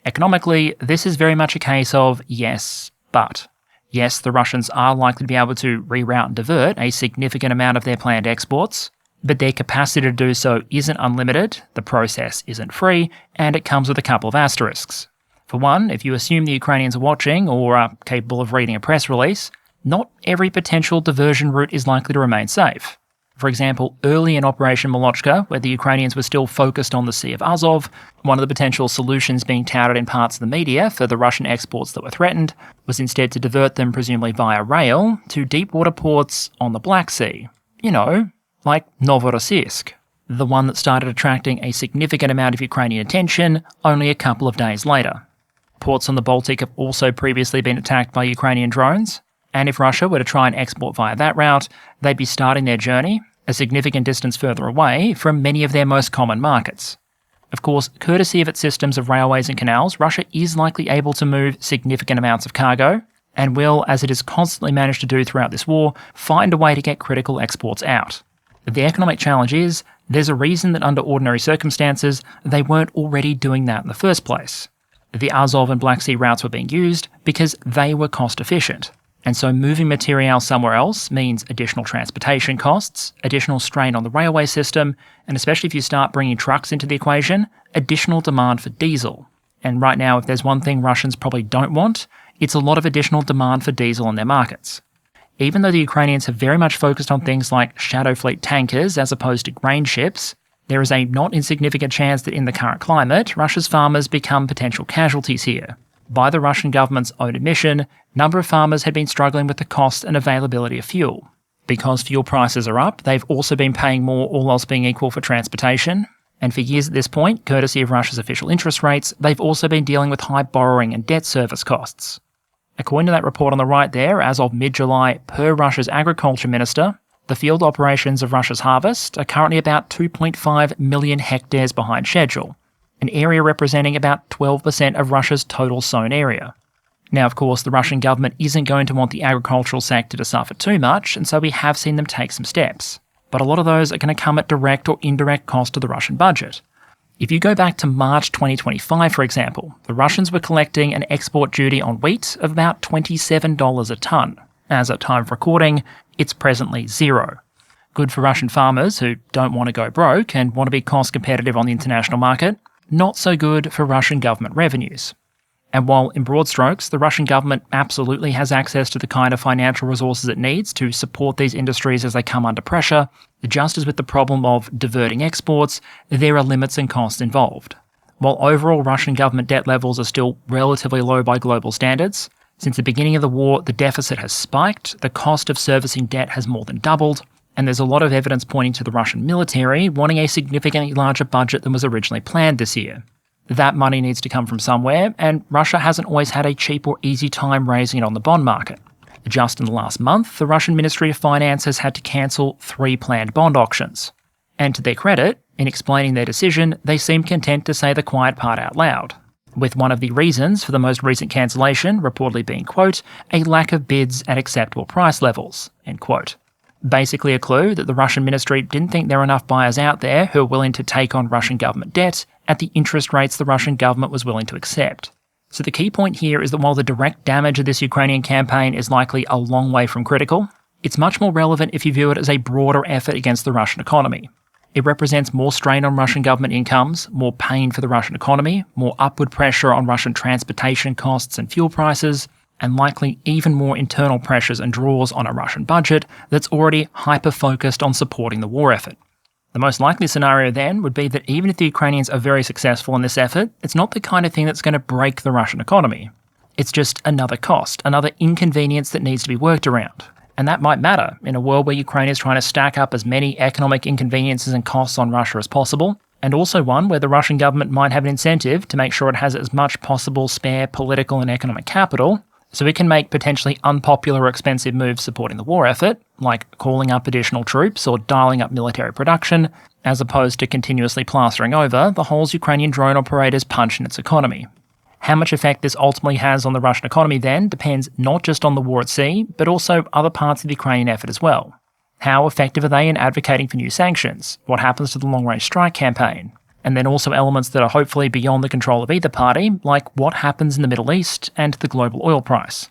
Economically, this is very much a case of yes, but. Yes, the Russians are likely to be able to reroute and divert a significant amount of their planned exports, but their capacity to do so isn't unlimited, the process isn't free, and it comes with a couple of asterisks. For one, if you assume the Ukrainians are watching or are capable of reading a press release, not every potential diversion route is likely to remain safe. For example, early in Operation Molochka, where the Ukrainians were still focused on the Sea of Azov, one of the potential solutions being touted in parts of the media for the Russian exports that were threatened was instead to divert them, presumably via rail, to deep water ports on the Black Sea. You know, like Novorossiysk, the one that started attracting a significant amount of Ukrainian attention only a couple of days later. Ports on the Baltic have also previously been attacked by Ukrainian drones, and if Russia were to try and export via that route, they'd be starting their journey a significant distance further away from many of their most common markets. Of course, courtesy of its systems of railways and canals, Russia is likely able to move significant amounts of cargo, and will, as it has constantly managed to do throughout this war, find a way to get critical exports out. The economic challenge is, there's a reason that under ordinary circumstances, they weren't already doing that in the first place. The Azov and Black Sea routes were being used because they were cost efficient. And so moving material somewhere else means additional transportation costs, additional strain on the railway system, and especially if you start bringing trucks into the equation, additional demand for diesel. And right now, if there's one thing Russians probably don't want, it's a lot of additional demand for diesel on their markets. Even though the Ukrainians have very much focused on things like shadow fleet tankers as opposed to grain ships, there is a not insignificant chance that in the current climate, Russia's farmers become potential casualties here. By the Russian government's own admission, a number of farmers had been struggling with the cost and availability of fuel. Because fuel prices are up, they've also been paying more, all else being equal, for transportation. And for years at this point, courtesy of Russia's official interest rates, they've also been dealing with high borrowing and debt service costs. According to that report on the right there, as of mid-July, per Russia's agriculture minister, the field operations of Russia's harvest are currently about 2.5 million hectares behind schedule, an area representing about 12% of Russia's total sown area. Now, of course, the Russian government isn't going to want the agricultural sector to suffer too much, and so we have seen them take some steps. But a lot of those are going to come at direct or indirect cost to the Russian budget. If you go back to March 2025, for example, the Russians were collecting an export duty on wheat of about $27 a tonne. As at time of recording, it's presently zero. Good for Russian farmers who don't want to go broke and want to be cost competitive on the international market. Not so good for Russian government revenues. And while in broad strokes, the Russian government absolutely has access to the kind of financial resources it needs to support these industries as they come under pressure, just as with the problem of diverting exports, there are limits and costs involved. While overall Russian government debt levels are still relatively low by global standards, since the beginning of the war, the deficit has spiked, the cost of servicing debt has more than doubled, and there's a lot of evidence pointing to the Russian military wanting a significantly larger budget than was originally planned this year. That money needs to come from somewhere, and Russia hasn't always had a cheap or easy time raising it on the bond market. Just in the last month, the Russian Ministry of Finance has had to cancel 3 planned bond auctions. And to their credit, in explaining their decision, they seem content to say the quiet part out loud, with one of the reasons for the most recent cancellation reportedly being, quote, a lack of bids at acceptable price levels, end quote. Basically a clue that the Russian ministry didn't think there were enough buyers out there who were willing to take on Russian government debt at the interest rates the Russian government was willing to accept. So the key point here is that while the direct damage of this Ukrainian campaign is likely a long way from critical, it's much more relevant if you view it as a broader effort against the Russian economy. It represents more strain on Russian government incomes, more pain for the Russian economy, more upward pressure on Russian transportation costs and fuel prices, and likely even more internal pressures and draws on a Russian budget that's already hyper-focused on supporting the war effort. The most likely scenario then would be that even if the Ukrainians are very successful in this effort, it's not the kind of thing that's going to break the Russian economy. It's just another cost, another inconvenience that needs to be worked around. And that might matter in a world where Ukraine is trying to stack up as many economic inconveniences and costs on Russia as possible, and also one where the Russian government might have an incentive to make sure it has as much possible spare political and economic capital, so it can make potentially unpopular or expensive moves supporting the war effort, like calling up additional troops or dialing up military production, as opposed to continuously plastering over the holes Ukrainian drone operators punch in its economy. How much effect this ultimately has on the Russian economy then depends not just on the war at sea, but also other parts of the Ukrainian effort as well. How effective are they in advocating for new sanctions? What happens to the long-range strike campaign? And then also elements that are hopefully beyond the control of either party, like what happens in the Middle East and the global oil price.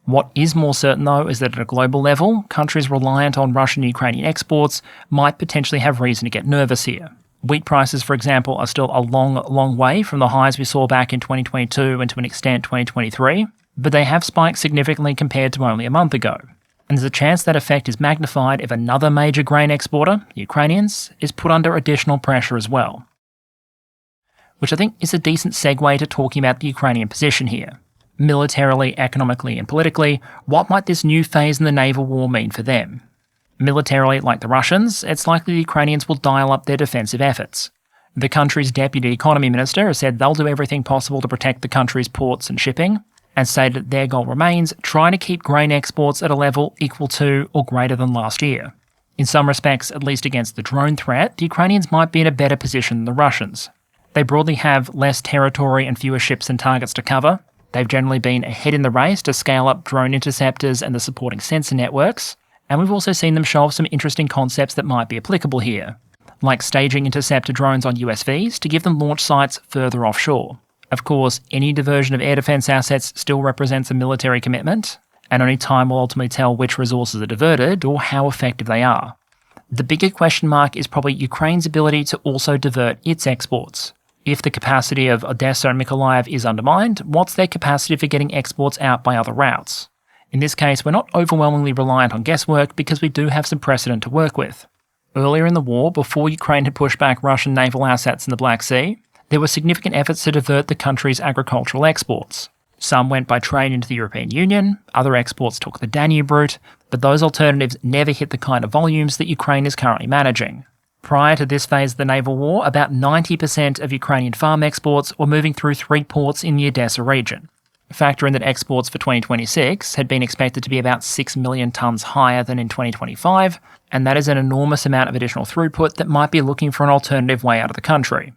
What is more certain, though, is that at a global level, countries reliant on Russian and Ukrainian exports might potentially have reason to get nervous here. Wheat prices, for example, are still a long way from the highs we saw back in 2022 and to an extent 2023, but they have spiked significantly compared to only a month ago. And there's a chance that effect is magnified if another major grain exporter, the Ukrainians, is put under additional pressure as well. Which I think is a decent segue to talking about the Ukrainian position here. Militarily, economically, and politically, what might this new phase in the naval war mean for them? Militarily, like the Russians, it's likely the Ukrainians will dial up their defensive efforts. The country's deputy economy minister has said they'll do everything possible to protect the country's ports and shipping, and stated that their goal remains trying to keep grain exports at a level equal to or greater than last year. In some respects, at least against the drone threat, the Ukrainians might be in a better position than the Russians. They broadly have less territory and fewer ships and targets to cover. They've generally been ahead in the race to scale up drone interceptors and the supporting sensor networks, and we've also seen them show off some interesting concepts that might be applicable here, like staging interceptor drones on USVs to give them launch sites further offshore. Of course, any diversion of air defense assets still represents a military commitment, and only time will ultimately tell which resources are diverted or how effective they are. The bigger question mark is probably Ukraine's ability to also divert its exports. If the capacity of Odessa and Mykolaiv is undermined, what's their capacity for getting exports out by other routes? In this case, we're not overwhelmingly reliant on guesswork because we do have some precedent to work with. Earlier in the war, before Ukraine had pushed back Russian naval assets in the Black Sea, there were significant efforts to divert the country's agricultural exports. Some went by train into the European Union, other exports took the Danube route, But those alternatives never hit the kind of volumes that Ukraine is currently managing. Prior to this phase of the naval war, about 90% of Ukrainian farm exports were moving through 3 ports in the Odessa region. Factor in that exports for 2026 had been expected to be about 6 million tonnes higher than in 2025, and that is an enormous amount of additional throughput that might be looking for an alternative way out of the country.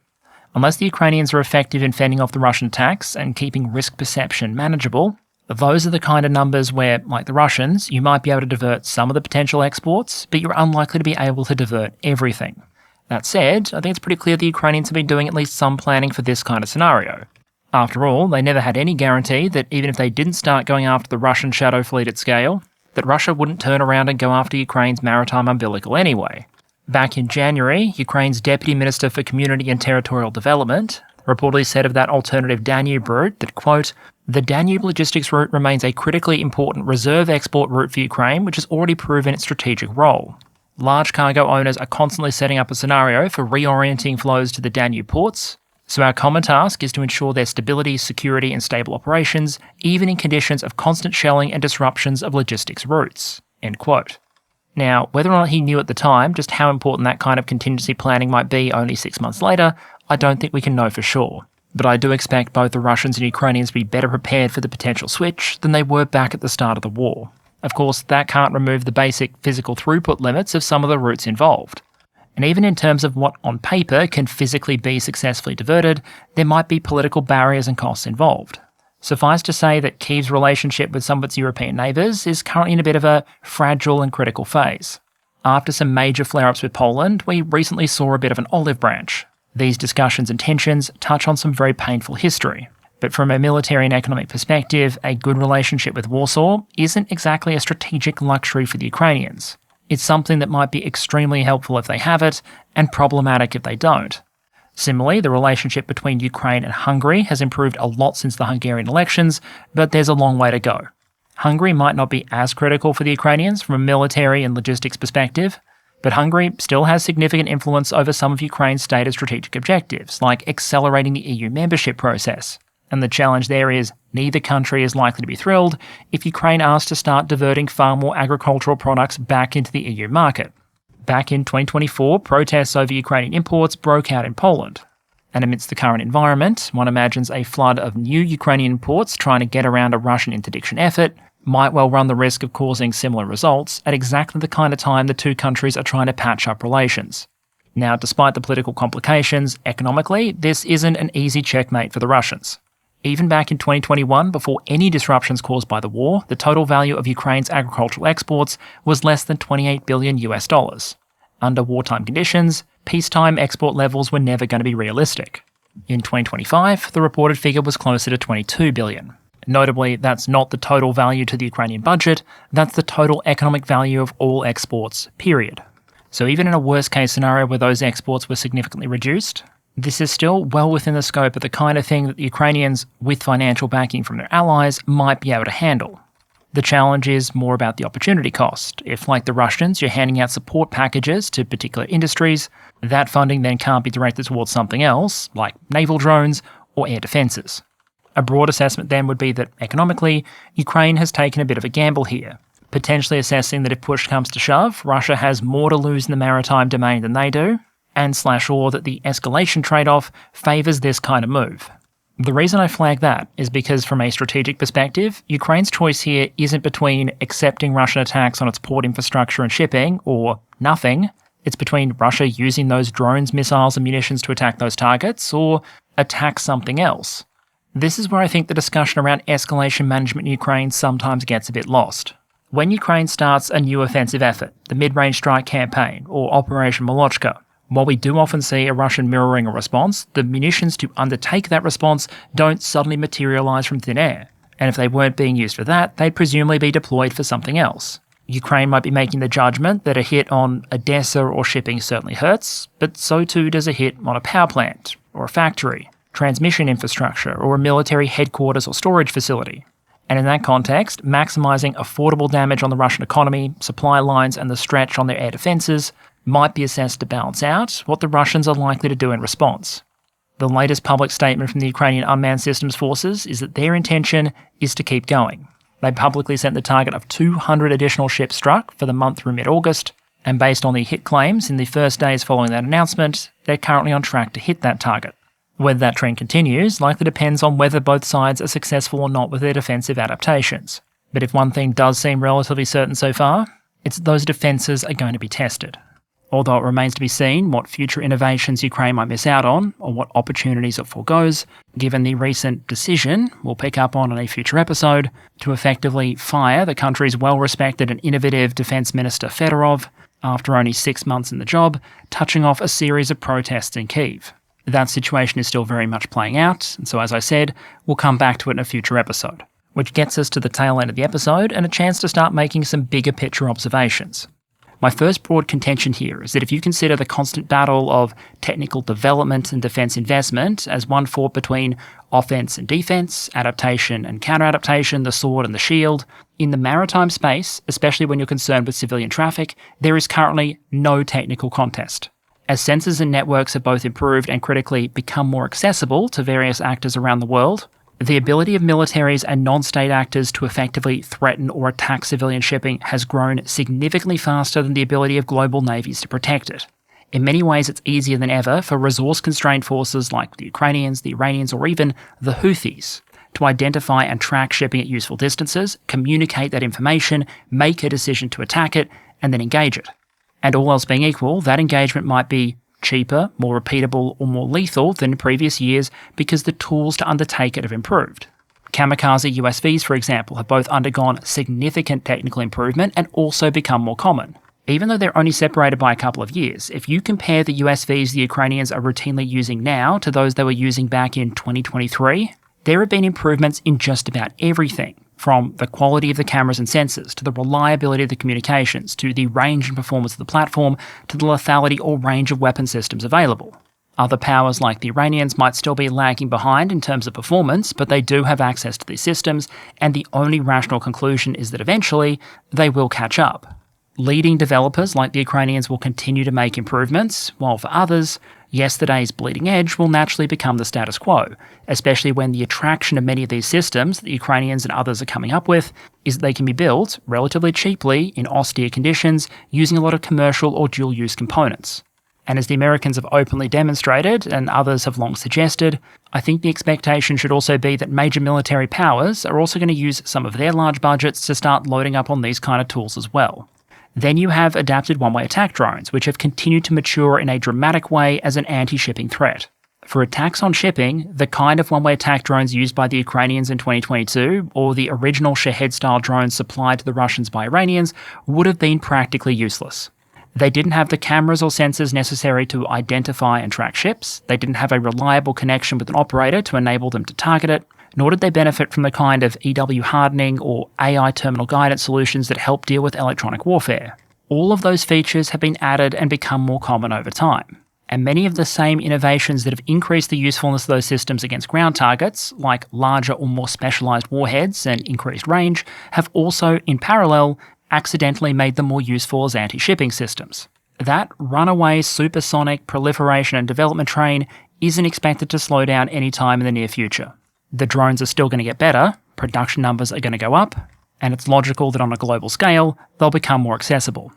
Unless the Ukrainians are effective in fending off the Russian attacks and keeping risk perception manageable, those are the kind of numbers where, like the Russians, you might be able to divert some of the potential exports, but you're unlikely to be able to divert everything. That said, I think it's pretty clear the Ukrainians have been doing at least some planning for this kind of scenario. After all, they never had any guarantee that even if they didn't start going after the Russian shadow fleet at scale, that Russia wouldn't turn around and go after Ukraine's maritime umbilical anyway. Back in January, Ukraine's Deputy Minister for Community and Territorial Development reportedly said of that alternative Danube route that, quote, "The Danube logistics route remains a critically important reserve export route for Ukraine, which has already proven its strategic role. Large cargo owners are constantly setting up a scenario for reorienting flows to the Danube ports, so our common task is to ensure their stability, security and stable operations, even in conditions of constant shelling and disruptions of logistics routes." End quote. Now, whether or not he knew at the time just how important that kind of contingency planning might be only 6 months later, I don't think we can know for sure. But I do expect both the Russians and Ukrainians to be better prepared for the potential switch than they were back at the start of the war. Of course, that can't remove the basic physical throughput limits of some of the routes involved. And even in terms of what on paper can physically be successfully diverted, there might be political barriers and costs involved. Suffice to say that Kyiv's relationship with some of its European neighbours is currently in a bit of a fragile and critical phase. After some major flare-ups with Poland, we recently saw a bit of an olive branch. These discussions and tensions touch on some very painful history. But from a military and economic perspective, a good relationship with Warsaw isn't exactly a strategic luxury for the Ukrainians. It's something that might be extremely helpful if they have it, and problematic if they don't. Similarly, the relationship between Ukraine and Hungary has improved a lot since the Hungarian elections, but there's a long way to go. Hungary might not be as critical for the Ukrainians from a military and logistics perspective, but Hungary still has significant influence over some of Ukraine's stated strategic objectives, like accelerating the EU membership process. And the challenge there is neither country is likely to be thrilled if Ukraine asks to start diverting far more agricultural products back into the EU market. Back in 2024, protests over Ukrainian imports broke out in Poland. And amidst the current environment, one imagines a flood of new Ukrainian imports trying to get around a Russian interdiction effort might well run the risk of causing similar results at exactly the kind of time the two countries are trying to patch up relations. Now, despite the political complications, economically, this isn't an easy checkmate for the Russians. Even back in 2021, before any disruptions caused by the war, the total value of Ukraine's agricultural exports was less than $28 billion. Under wartime conditions, peacetime export levels were never going to be realistic. In 2025, the reported figure was closer to $22 billion. Notably, that's not the total value to the Ukrainian budget, that's the total economic value of all exports, period. So even in a worst-case scenario where those exports were significantly reduced, this is still well within the scope of the kind of thing that the Ukrainians, with financial backing from their allies, might be able to handle. The challenge is more about the opportunity cost. If, like the Russians, you're handing out support packages to particular industries, that funding then can't be directed towards something else, like naval drones or air defences. A broad assessment then would be that, economically, Ukraine has taken a bit of a gamble here, potentially assessing that if push comes to shove, Russia has more to lose in the maritime domain than they do, and/or that the escalation trade-off favours this kind of move. The reason I flag that is because from a strategic perspective, Ukraine's choice here isn't between accepting Russian attacks on its port infrastructure and shipping, or nothing. It's between Russia using those drones, missiles and munitions to attack those targets, or attack something else. This is where I think the discussion around escalation management in Ukraine sometimes gets a bit lost. When Ukraine starts a new offensive effort, the mid-range strike campaign, or Operation Molochka, while we do often see a Russian mirroring a response, the munitions to undertake that response don't suddenly materialise from thin air. And if they weren't being used for that, they'd presumably be deployed for something else. Ukraine might be making the judgment that a hit on Odessa or shipping certainly hurts, but so too does a hit on a power plant, or a factory, transmission infrastructure, or a military headquarters or storage facility. And in that context, maximising affordable damage on the Russian economy, supply lines and the stretch on their air defences might be assessed to balance out what the Russians are likely to do in response. The latest public statement from the Ukrainian unmanned systems forces is that their intention is to keep going. They publicly set the target of 200 additional ships struck for the month through mid-August, and based on the hit claims in the first days following that announcement, they're currently on track to hit that target. Whether that trend continues likely depends on whether both sides are successful or not with their defensive adaptations. But if one thing does seem relatively certain so far, it's that those defences are going to be tested. Although it remains to be seen what future innovations Ukraine might miss out on, or what opportunities it forgoes, given the recent decision, we'll pick up on in a future episode, to effectively fire the country's well-respected and innovative Defence Minister Fedorov, after only 6 months in the job, touching off a series of protests in Kyiv. That situation is still very much playing out, and so as I said, we'll come back to it in a future episode. Which gets us to the tail end of the episode and a chance to start making some bigger picture observations. My first broad contention here is that if you consider the constant battle of technical development and defence investment as one fought between offence and defence, adaptation and counter-adaptation, the sword and the shield, in the maritime space, especially when you're concerned with civilian traffic, there is currently no technical contest. As sensors and networks have both improved and critically become more accessible to various actors around the world, the ability of militaries and non-state actors to effectively threaten or attack civilian shipping has grown significantly faster than the ability of global navies to protect it. In many ways, it's easier than ever for resource-constrained forces like the Ukrainians, the Iranians, or even the Houthis to identify and track shipping at useful distances, communicate that information, make a decision to attack it, and then engage it. And all else being equal, that engagement might be cheaper, more repeatable, or more lethal than in previous years because the tools to undertake it have improved. Kamikaze USVs, for example, have both undergone significant technical improvement and also become more common. Even though they're only separated by a couple of years, if you compare the USVs the Ukrainians are routinely using now to those they were using back in 2023, there have been improvements in just about everything, from the quality of the cameras and sensors, to the reliability of the communications, to the range and performance of the platform, to the lethality or range of weapon systems available. Other powers like the Iranians might still be lagging behind in terms of performance, but they do have access to these systems, and the only rational conclusion is that eventually they will catch up. Leading developers like the Ukrainians will continue to make improvements, while for others, yesterday's bleeding edge will naturally become the status quo, especially when the attraction of many of these systems that the Ukrainians and others are coming up with is that they can be built relatively cheaply in austere conditions using a lot of commercial or dual-use components. And as the Americans have openly demonstrated, and others have long suggested, I think the expectation should also be that major military powers are also going to use some of their large budgets to start loading up on these kind of tools as well. Then you have adapted one-way attack drones, which have continued to mature in a dramatic way as an anti-shipping threat. For attacks on shipping, the kind of one-way attack drones used by the Ukrainians in 2022, or the original Shahed-style drones supplied to the Russians by Iranians, would have been practically useless. They didn't have the cameras or sensors necessary to identify and track ships, they didn't have a reliable connection with an operator to enable them to target it, nor did they benefit from the kind of EW hardening or AI terminal guidance solutions that help deal with electronic warfare. All of those features have been added and become more common over time. And many of the same innovations that have increased the usefulness of those systems against ground targets, like larger or more specialised warheads and increased range, have also, in parallel, accidentally made them more useful as anti-shipping systems. That runaway supersonic proliferation and development train isn't expected to slow down anytime in the near future. The drones are still going to get better, production numbers are going to go up, and it's logical that on a global scale, they'll become more accessible.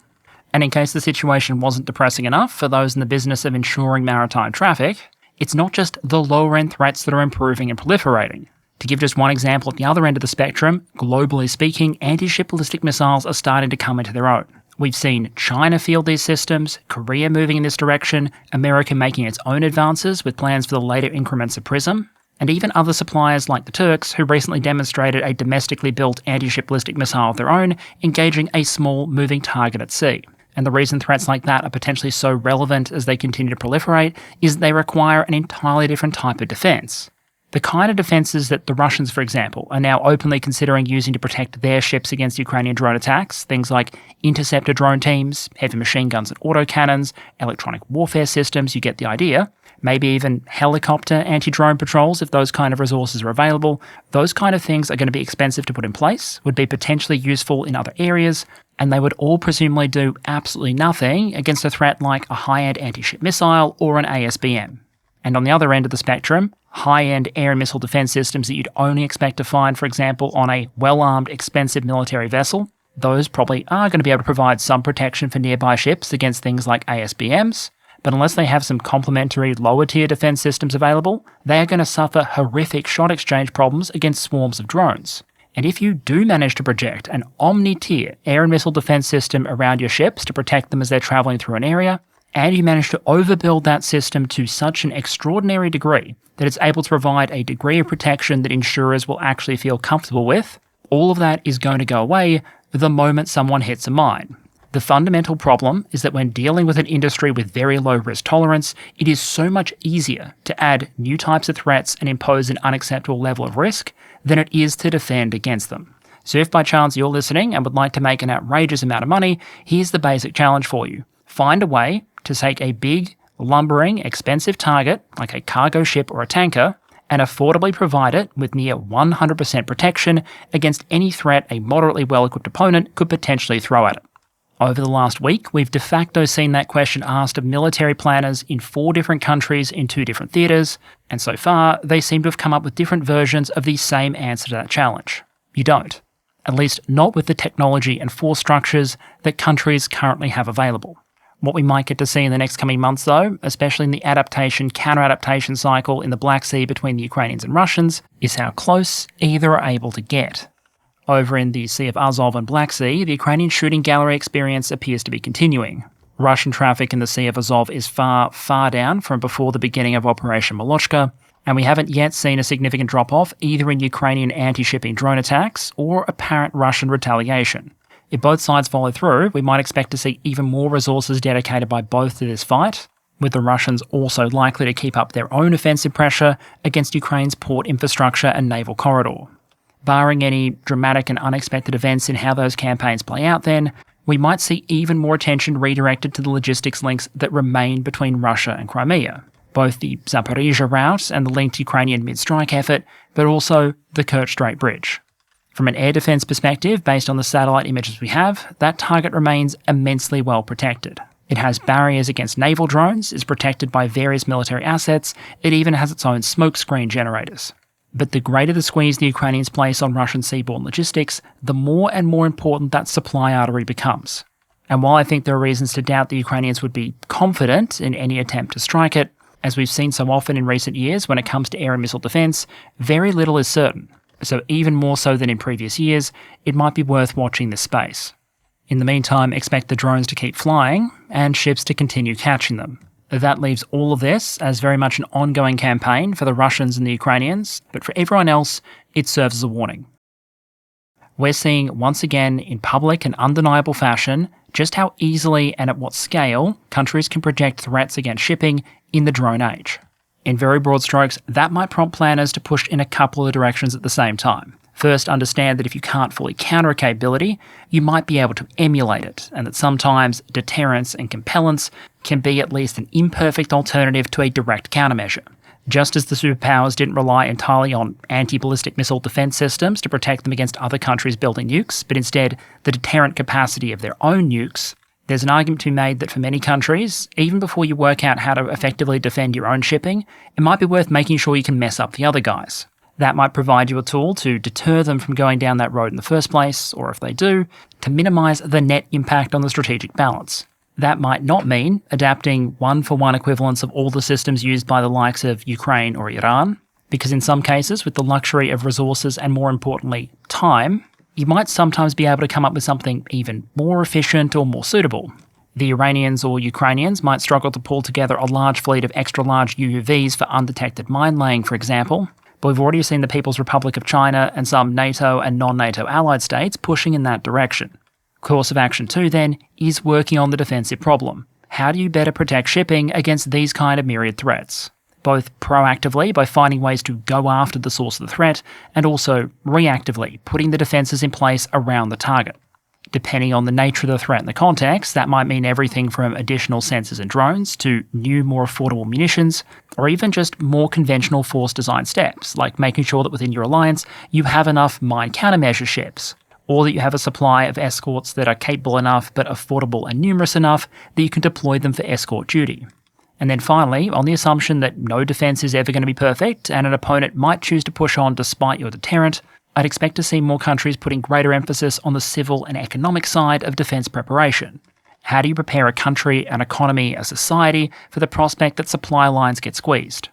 And in case the situation wasn't depressing enough for those in the business of ensuring maritime traffic, it's not just the lower-end threats that are improving and proliferating. To give just one example at the other end of the spectrum, globally speaking, anti-ship ballistic missiles are starting to come into their own. We've seen China field these systems, Korea moving in this direction, America making its own advances with plans for the later increments of PrISM, and even other suppliers like the Turks, who recently demonstrated a domestically built anti-ship ballistic missile of their own, engaging a small moving target at sea. And the reason threats like that are potentially so relevant as they continue to proliferate is that they require an entirely different type of defence. The kind of defences that the Russians, for example, are now openly considering using to protect their ships against Ukrainian drone attacks, things like interceptor drone teams, heavy machine guns and autocannons, electronic warfare systems, you get the idea, maybe even helicopter anti-drone patrols if those kind of resources are available. Those kind of things are going to be expensive to put in place, would be potentially useful in other areas, and they would all presumably do absolutely nothing against a threat like a high-end anti-ship missile or an ASBM. And on the other end of the spectrum, high-end air and missile defense systems that you'd only expect to find, for example, on a well-armed, expensive military vessel, those probably are going to be able to provide some protection for nearby ships against things like ASBMs, but unless they have some complementary lower-tier defense systems available, they are going to suffer horrific shot exchange problems against swarms of drones. And if you do manage to project an omni-tier air and missile defense system around your ships to protect them as they're travelling through an area, and you manage to overbuild that system to such an extraordinary degree that it's able to provide a degree of protection that insurers will actually feel comfortable with, all of that is going to go away the moment someone hits a mine. The fundamental problem is that when dealing with an industry with very low risk tolerance, it is so much easier to add new types of threats and impose an unacceptable level of risk than it is to defend against them. So if by chance you're listening and would like to make an outrageous amount of money, here's the basic challenge for you. Find a way to take a big, lumbering, expensive target, like a cargo ship or a tanker, and affordably provide it with near 100% protection against any threat a moderately well-equipped opponent could potentially throw at it. Over the last week, we've de facto seen that question asked of military planners in 4 different countries in 2 different theatres, and so far, they seem to have come up with different versions of the same answer to that challenge. You don't. At least not with the technology and force structures that countries currently have available. What we might get to see in the next coming months, though, especially in the adaptation-counter-adaptation cycle in the Black Sea between the Ukrainians and Russians, is how close either are able to get. Over in the Sea of Azov and Black Sea, the Ukrainian shooting gallery experience appears to be continuing. Russian traffic in the Sea of Azov is far, far down from before the beginning of Operation Molochka, and we haven't yet seen a significant drop-off either in Ukrainian anti-shipping drone attacks or apparent Russian retaliation. If both sides follow through, we might expect to see even more resources dedicated by both to this fight, with the Russians also likely to keep up their own offensive pressure against Ukraine's port infrastructure and naval corridor. Barring any dramatic and unexpected events in how those campaigns play out then, we might see even more attention redirected to the logistics links that remain between Russia and Crimea, both the Zaporizhzhia route and the linked Ukrainian mid-strike effort, but also the Kerch Strait Bridge. From an air defence perspective, based on the satellite images we have, that target remains immensely well protected. It has barriers against naval drones, is protected by various military assets, it even has its own smokescreen generators. But the greater the squeeze the Ukrainians place on Russian seaborne logistics, the more and more important that supply artery becomes. And while I think there are reasons to doubt the Ukrainians would be confident in any attempt to strike it, as we've seen so often in recent years when it comes to air and missile defence, very little is certain. So even more so than in previous years, it might be worth watching this space. In the meantime, expect the drones to keep flying, and ships to continue catching them. That leaves all of this as very much an ongoing campaign for the Russians and the Ukrainians, but for everyone else, it serves as a warning. We're seeing, once again, in public and undeniable fashion, just how easily and at what scale countries can project threats against shipping in the drone age. In very broad strokes, that might prompt planners to push in a couple of directions at the same time. First, understand that if you can't fully counter a capability, you might be able to emulate it, and that sometimes deterrence and compellence can be at least an imperfect alternative to a direct countermeasure. Just as the superpowers didn't rely entirely on anti-ballistic missile defense systems to protect them against other countries building nukes, but instead the deterrent capacity of their own nukes, there's an argument to be made that for many countries, even before you work out how to effectively defend your own shipping, it might be worth making sure you can mess up the other guys. That might provide you a tool to deter them from going down that road in the first place, or if they do, to minimise the net impact on the strategic balance. That might not mean adapting one-for-one equivalents of all the systems used by the likes of Ukraine or Iran, because in some cases, with the luxury of resources and more importantly, time, you might sometimes be able to come up with something even more efficient or more suitable. The Iranians or Ukrainians might struggle to pull together a large fleet of extra-large UUVs for undetected mine laying, for example, but we've already seen the People's Republic of China and some NATO and non-NATO allied states pushing in that direction. Course of action 2, then, is working on the defensive problem. How do you better protect shipping against these kind of myriad threats? Both proactively by finding ways to go after the source of the threat, and also reactively putting the defences in place around the target. Depending on the nature of the threat and the context, that might mean everything from additional sensors and drones to new, more affordable munitions, or even just more conventional force design steps, like making sure that within your alliance you have enough mine countermeasure ships, or that you have a supply of escorts that are capable enough but affordable and numerous enough that you can deploy them for escort duty. And then finally, on the assumption that no defence is ever going to be perfect and an opponent might choose to push on despite your deterrent, I'd expect to see more countries putting greater emphasis on the civil and economic side of defence preparation. How do you prepare a country, an economy, a society for the prospect that supply lines get squeezed?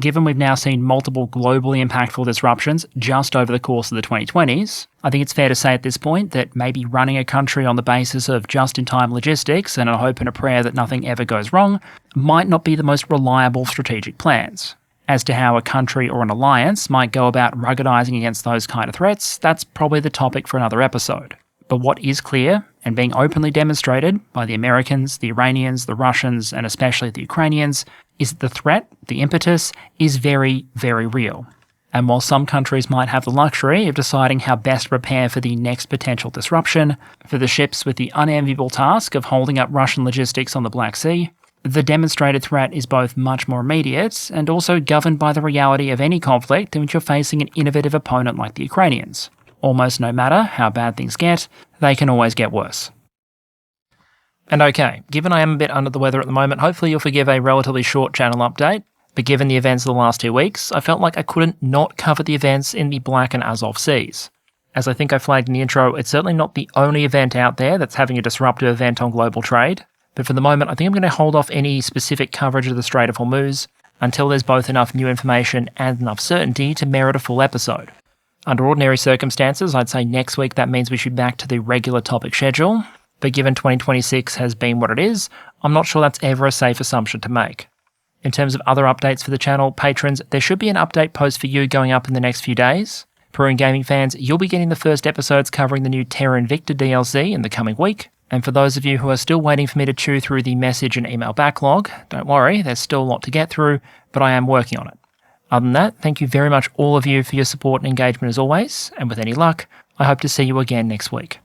Given we've now seen multiple globally impactful disruptions just over the course of the 2020s, I think it's fair to say at this point that maybe running a country on the basis of just-in-time logistics and a hope and a prayer that nothing ever goes wrong might not be the most reliable strategic plans. As to how a country or an alliance might go about ruggedizing against those kind of threats, that's probably the topic for another episode. But what is clear, and being openly demonstrated by the Americans, the Iranians, the Russians, and especially the Ukrainians, is that the threat, the impetus, is very, very real. And while some countries might have the luxury of deciding how best to prepare for the next potential disruption, for the ships with the unenviable task of holding up Russian logistics on the Black Sea, the demonstrated threat is both much more immediate and also governed by the reality of any conflict in which you're facing an innovative opponent like the Ukrainians. Almost no matter how bad things get, they can always get worse. And okay, given I am a bit under the weather at the moment, hopefully you'll forgive a relatively short channel update, but given the events of the last 2 weeks, I felt like I couldn't not cover the events in the Black and Azov Seas. As I think I flagged in the intro, it's certainly not the only event out there that's having a disruptive event on global trade, but for the moment I think I'm going to hold off any specific coverage of the Strait of Hormuz until there's both enough new information and enough certainty to merit a full episode. Under ordinary circumstances, I'd say next week that means we should be back to the regular topic schedule, but given 2026 has been what it is, I'm not sure that's ever a safe assumption to make. In terms of other updates for the channel, patrons, there should be an update post for you going up in the next few days. Peruvian gaming fans, you'll be getting the first episodes covering the new Terra Invicta DLC in the coming week. And for those of you who are still waiting for me to chew through the message and email backlog, don't worry, there's still a lot to get through, but I am working on it. Other than that, thank you very much all of you for your support and engagement as always, and with any luck, I hope to see you again next week.